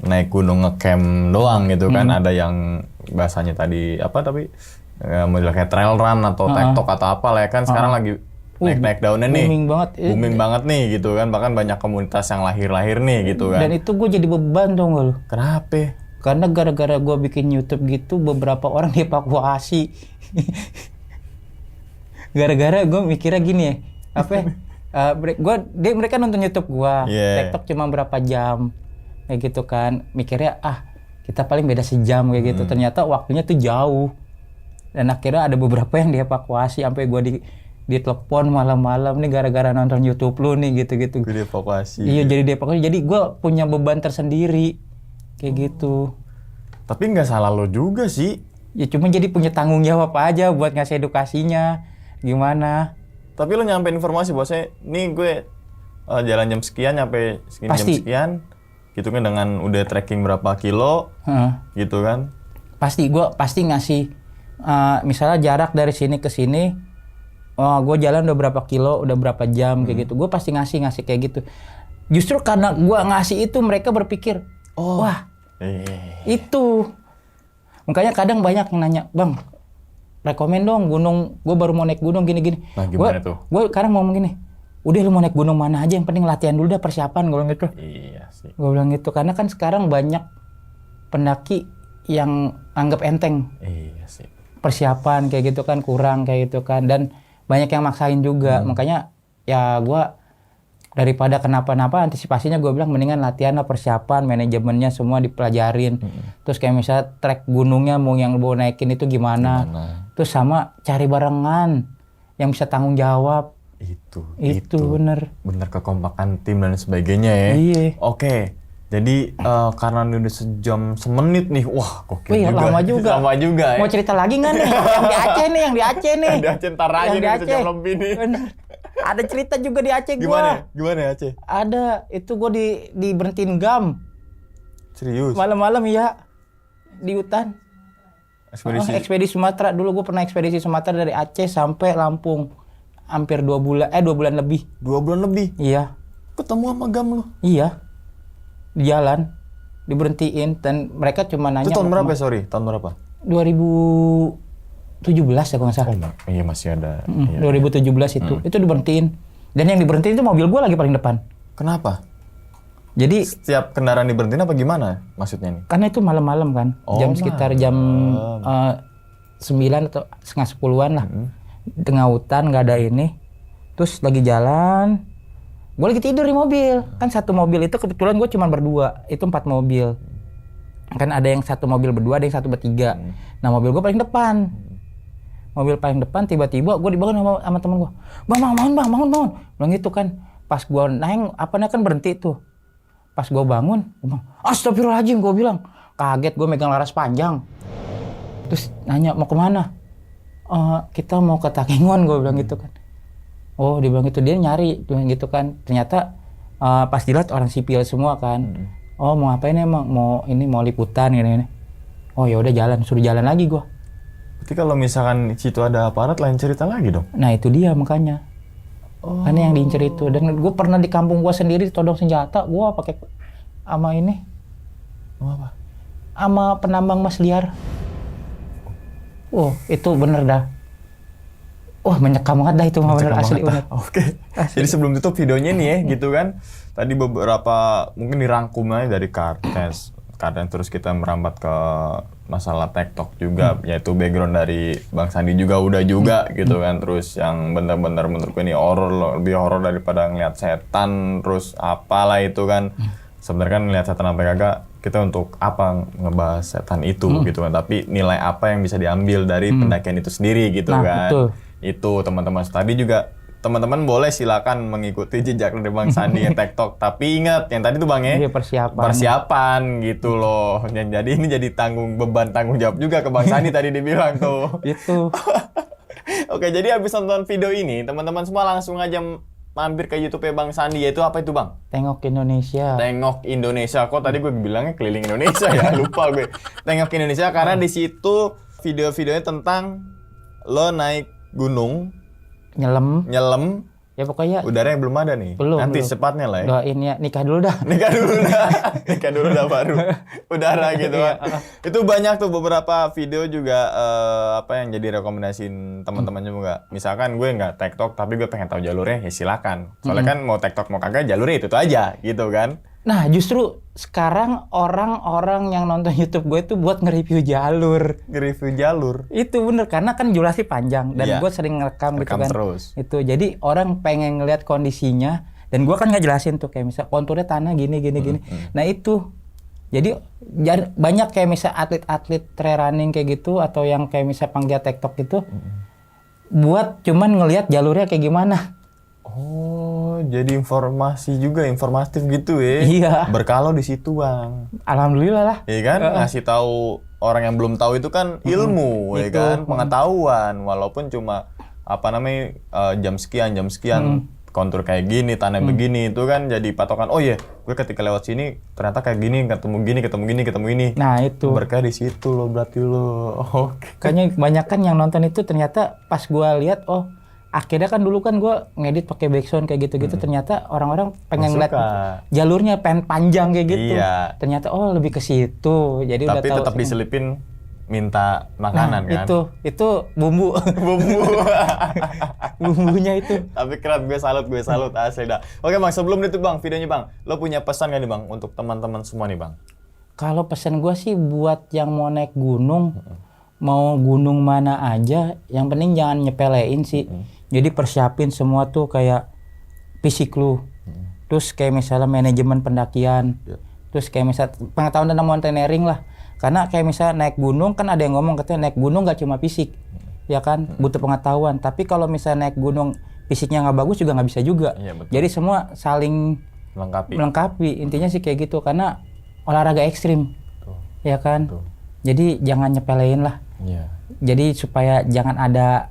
B: naik gunung ngecamp doang gitu kan. Ada yang bahasanya tadi apa tapi model kayak trail run atau tektok atau apa lah ya kan. Sekarang lagi naik daunnya nih. Booming banget nih gitu kan. Bahkan banyak komunitas yang lahir nih gitu kan.
A: Dan itu gue jadi beban dong lo.
B: Kenapa?
A: Karena gara-gara gue bikin YouTube gitu, beberapa orang dievakuasi. Gara-gara gue mikirnya gini ya, mereka nonton YouTube gue, TikTok cuma berapa jam. kayak gitu kan. Mikirnya kita paling beda sejam kayak gitu. Ternyata waktunya tuh jauh. Dan akhirnya ada beberapa yang dievakuasi sampai gue ditelepon malam-malam nih gara-gara nonton YouTube lu nih gitu-gitu.
B: Gue dievakuasi.
A: Iya, jadi dievakuasi. Jadi gue punya beban tersendiri kayak gitu.
B: Tapi nggak salah lo juga sih.
A: Ya cuma jadi punya tanggung jawab aja buat ngasih edukasinya gimana.
B: Tapi lo nyampein informasi bahwasanya nih gue jalan jam sekian nyampe segini jam sekian. Gitu kan dengan udah tracking berapa kilo. Gitu kan.
A: Gue pasti ngasih misalnya jarak dari sini ke sini. Gue jalan udah berapa kilo, udah berapa jam kayak gitu. Gue pasti ngasih kayak gitu. Justru karena gue ngasih itu mereka berpikir, wah itu. Makanya kadang banyak yang nanya, Bang, rekomen dong gunung. Gue baru mau naik gunung gini-gini.
B: Nah gimana tuh?
A: Gue kadang ngomong gini, udah lu mau naik gunung mana aja, yang penting latihan dulu dah, persiapan. Gue bilang gitu.
B: Iya sih.
A: Gue bilang gitu karena kan sekarang banyak pendaki yang anggap enteng.
B: Iya sih.
A: Persiapan kayak gitu kan kurang kayak gitu kan, dan banyak yang maksain juga. Makanya ya gue daripada kenapa-napa antisipasinya gue bilang mendingan latihan lah, persiapan, manajemennya semua dipelajarin. Terus kayak misalnya trek gunungnya mau yang mau naikin itu gimana. Terus sama cari barengan yang bisa tanggung jawab. Itu bener
B: Kekompakan tim dan sebagainya ya.
A: Iya.
B: Oke. Jadi karena udah sejam semenit nih, wah gokil juga.
A: Lama juga.
B: Lama juga ya.
A: Mau cerita lagi nggak nih? Yang di Aceh nih.
B: Yang di Aceh ntar aja nih sejam lebih nih.
A: Bener. Ada cerita juga di Aceh
B: Gimana ya Aceh?
A: Ada, itu gue diberhentiin GAM.
B: Serius?
A: Malam-malam ya. Di hutan.
B: Ekspedisi
A: Sumatera. Dulu gue pernah ekspedisi Sumatera dari Aceh sampai Lampung. Hampir 2 bulan lebih.
B: 2 bulan lebih?
A: Iya.
B: Ketemu sama GAM lu?
A: Iya. Di jalan diberhentiin dan mereka cuma nanya.
B: Itu tahun berapa sorry? Tahun berapa?
A: 2017 ya kalau nggak salah.
B: Iya masih ada.
A: 2017 itu diberhentiin. Dan yang diberhentiin itu mobil gue lagi paling depan.
B: Kenapa?
A: Jadi
B: setiap kendaraan diberhentiin apa gimana maksudnya nih?
A: Karena itu malam-malam kan. Sekitar jam 9 atau setengah 10-an lah. Tengah hutan nggak ada ini. Terus lagi jalan. Gue lagi tidur di mobil. Kan satu mobil itu kebetulan gue cuma berdua. Itu 4 mobil. Kan ada yang satu mobil berdua, ada yang satu bertiga. Nah mobil gue paling depan. Mobil paling depan tiba-tiba gue dibangun sama temen gue. Bang, bangun. Bilang gitu kan. Pas gue naik, kan berhenti tuh. Pas gue bangun, gue bilang, astagfirullahaladzim, gue bilang. Kaget gue megang laras panjang. Terus nanya, mau kemana? Kita mau ke Takengon, gue bilang gitu kan. Oh, dia bilang gitu, dia nyari gitu kan. Ternyata pas dilihat orang sipil semua kan. Oh, mau ngapain emang? Mau liputan gini. Oh, ya udah jalan, suruh jalan lagi gua.
B: Berarti kalau misalkan situ ada aparat lain cerita lagi dong.
A: Nah, itu dia makanya. Karena yang diincer itu, dan gue pernah di kampung gua sendiri todong senjata, gua pakai sama ini.
B: Apa?
A: Sama penambang emas liar. Oh, itu bener dah. Wah, menyekam banget dah itu mah bener asli banget.
B: Oke. Jadi sebelum tutup videonya nih ya, gitu kan. Tadi beberapa mungkin dirangkum aja dari Kartens terus kita merambat ke masalah TikTok juga, yaitu background dari Bang Sandi juga udah gitu kan. Terus yang benar-benar menurutku ini lebih horor daripada ngeliat setan, terus apalah itu kan. Sebenarnya kan ngeliat setan sampai kagak, kita untuk apa ngebahas setan itu gitu kan. Tapi nilai apa yang bisa diambil dari pendakian itu sendiri gitu kan. Betul. Itu teman-teman tadi juga teman-teman boleh silakan mengikuti jejak dari Bang Sandi yang TikTok, tapi ingat yang tadi tuh Bang ya, persiapan gitu loh. Jadi ini jadi tanggung jawab juga ke Bang Sandi tadi dibilang tuh.
A: Itu.
B: Oke, jadi habis nonton video ini teman-teman semua langsung aja mampir ke YouTube-nya Bang Sandi, yaitu apa itu Bang?
A: Tengok Indonesia.
B: Tengok Indonesia. Kok tadi gue bilangnya keliling Indonesia ya, lupa gue. Tengok Indonesia karena di situ video-videonya tentang lo naik gunung, nyelam,
A: ya pokoknya
B: udaranya belum ada nih. Nanti secepatnya lah ya.
A: Doain ya, nikah dulu dah
B: baru udara gitu kan. Itu banyak tuh beberapa video juga yang jadi rekomendasiin teman-teman juga. Misalkan gue nggak TikTok tapi gue pengen tahu jalurnya, ya silakan. Soalnya kan mau TikTok mau kagak jalurnya itu aja gitu kan.
A: Nah, justru sekarang orang-orang yang nonton YouTube gue itu buat nge-review jalur.
B: Nge-review jalur?
A: Itu bener, karena kan durasi panjang. Dan gue sering ngerekam gitu kan.
B: Terus.
A: Itu, jadi orang pengen ngeliat kondisinya Dan gua kan ngejelasin tuh kayak misal konturnya tanah gini. Nah itu. Jadi banyak kayak misal atlet-atlet trail running kayak gitu atau yang kayak misal penggiat TikTok gitu buat cuman ngelihat jalurnya kayak gimana.
B: Oh, jadi informatif gitu ya.
A: Iya.
B: Berkalau di situ, Bang.
A: Alhamdulillah lah.
B: Iya kan, ngasih tahu orang yang belum tahu itu kan ilmu, ya
A: itu.
B: kan, pengetahuan. Walaupun cuma jam sekian, kontur kayak gini, tanah begini, itu kan jadi patokan. Oh iya, gue ketika lewat sini ternyata kayak gini, ketemu gini.
A: Nah itu.
B: Berkah di situ lo berarti lo. Oke.
A: Kayaknya banyak kan yang nonton itu ternyata pas gua lihat akhirnya kan dulu kan gue ngedit pakai backsound kayak gitu-gitu ternyata orang-orang pengen ngeliat jalurnya panjang kayak gitu.
B: Iya.
A: Ternyata lebih ke situ. Jadi
B: Tapi
A: udah tahu
B: tetap diselipin minta makanan kan.
A: Itu bumbu. Bumbunya itu.
B: Tapi keren, gue salut asli dah. Oke Bang, sebelum itu Bang, videonya Bang, lo punya pesan gak nih Bang untuk teman-teman semua nih Bang?
A: Kalau pesan gue sih buat yang mau naik gunung, mau gunung mana aja, yang penting jangan nyepelein sih. Jadi persiapin semua tuh kayak fisik lu. Terus kayak misalnya manajemen pendakian. Terus kayak misalnya pengetahuan tentang mountaineering lah. Karena kayak misalnya naik gunung kan ada yang ngomong katanya naik gunung gak cuma fisik. Ya kan, butuh pengetahuan. Tapi kalau misalnya naik gunung fisiknya nggak bagus juga nggak bisa juga.
B: Iya, betul.
A: Jadi semua saling melengkapi. Intinya sih kayak gitu karena olahraga ekstrim. Ya kan. Jadi jangan nyepelein lah.
B: Iya.
A: Jadi supaya jangan ada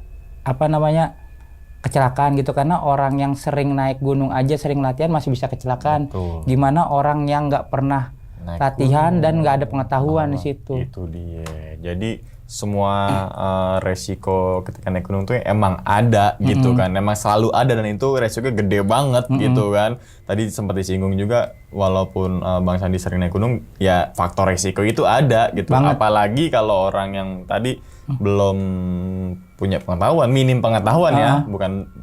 A: kecelakaan gitu, karena orang yang sering naik gunung aja sering latihan masih bisa kecelakaan.
B: Betul.
A: Gimana orang yang nggak pernah
B: naik
A: latihan
B: gunung,
A: dan nggak ada pengetahuan di situ.
B: Itu dia. Jadi semua resiko ketika naik gunung tuh emang ada gitu kan. Emang selalu ada dan itu resikonya gede banget gitu kan. Tadi sempat disinggung juga walaupun Bang Sandi sering naik gunung ya faktor resiko itu ada gitu. Apalagi kalau orang yang tadi belum punya pengetahuan, minim pengetahuan ya.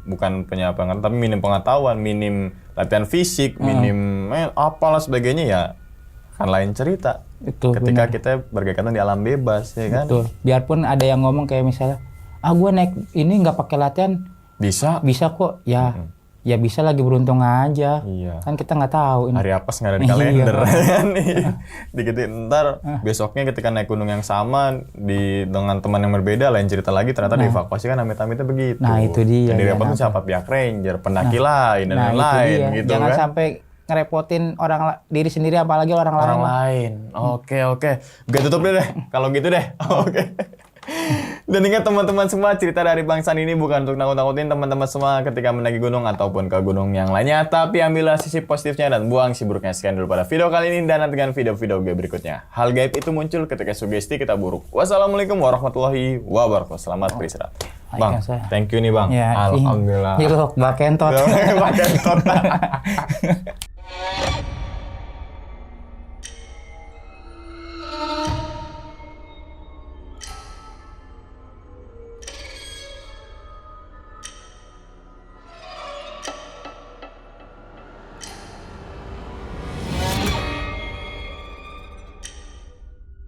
B: Bukan punya pengetahuan tapi minim pengetahuan, minim latihan fisik, minim apalah sebagainya ya kan lain cerita.
A: Itu
B: ketika kita berkegiatan di alam bebas ya kan.
A: Betul. Biarpun ada yang ngomong kayak misalnya gue naik ini nggak pakai latihan bisa kok ya. Ya bisa lagi beruntung aja.
B: Iya.
A: Kan kita nggak tahu ini.
B: Hari apes nggak ada di kalender. Dikit ntar besoknya ketika naik gunung yang sama dengan teman yang berbeda lain cerita lagi ternyata dievakuasi kan amit-amitnya begitu.
A: Nah itu dia.
B: Jadi repot tuh siapa pihak ranger, pendaki lain dan lain-lain gitu.
A: Jangan
B: kan.
A: sampai ngerepotin diri sendiri apalagi orang
B: lain. Oke. Gue tutup deh. Kalau gitu deh. Oke. Dan ingat teman-teman semua, cerita dari Bang San ini bukan untuk nakut-nakutin teman-teman semua ketika mendaki gunung ataupun ke gunung yang lainnya, tapi ambillah sisi positifnya dan buang si buruknya. Sekian dulu pada video kali ini dan nantikan video-video gue berikutnya. Hal gaib itu muncul ketika sugesti kita buruk. Wassalamualaikum warahmatullahi wabarakatuh. Selamat beristirahat. Bang, thank you nih Bang.
A: Ya,
B: alhamdulillah.
A: Bakentot.
B: Bakentot.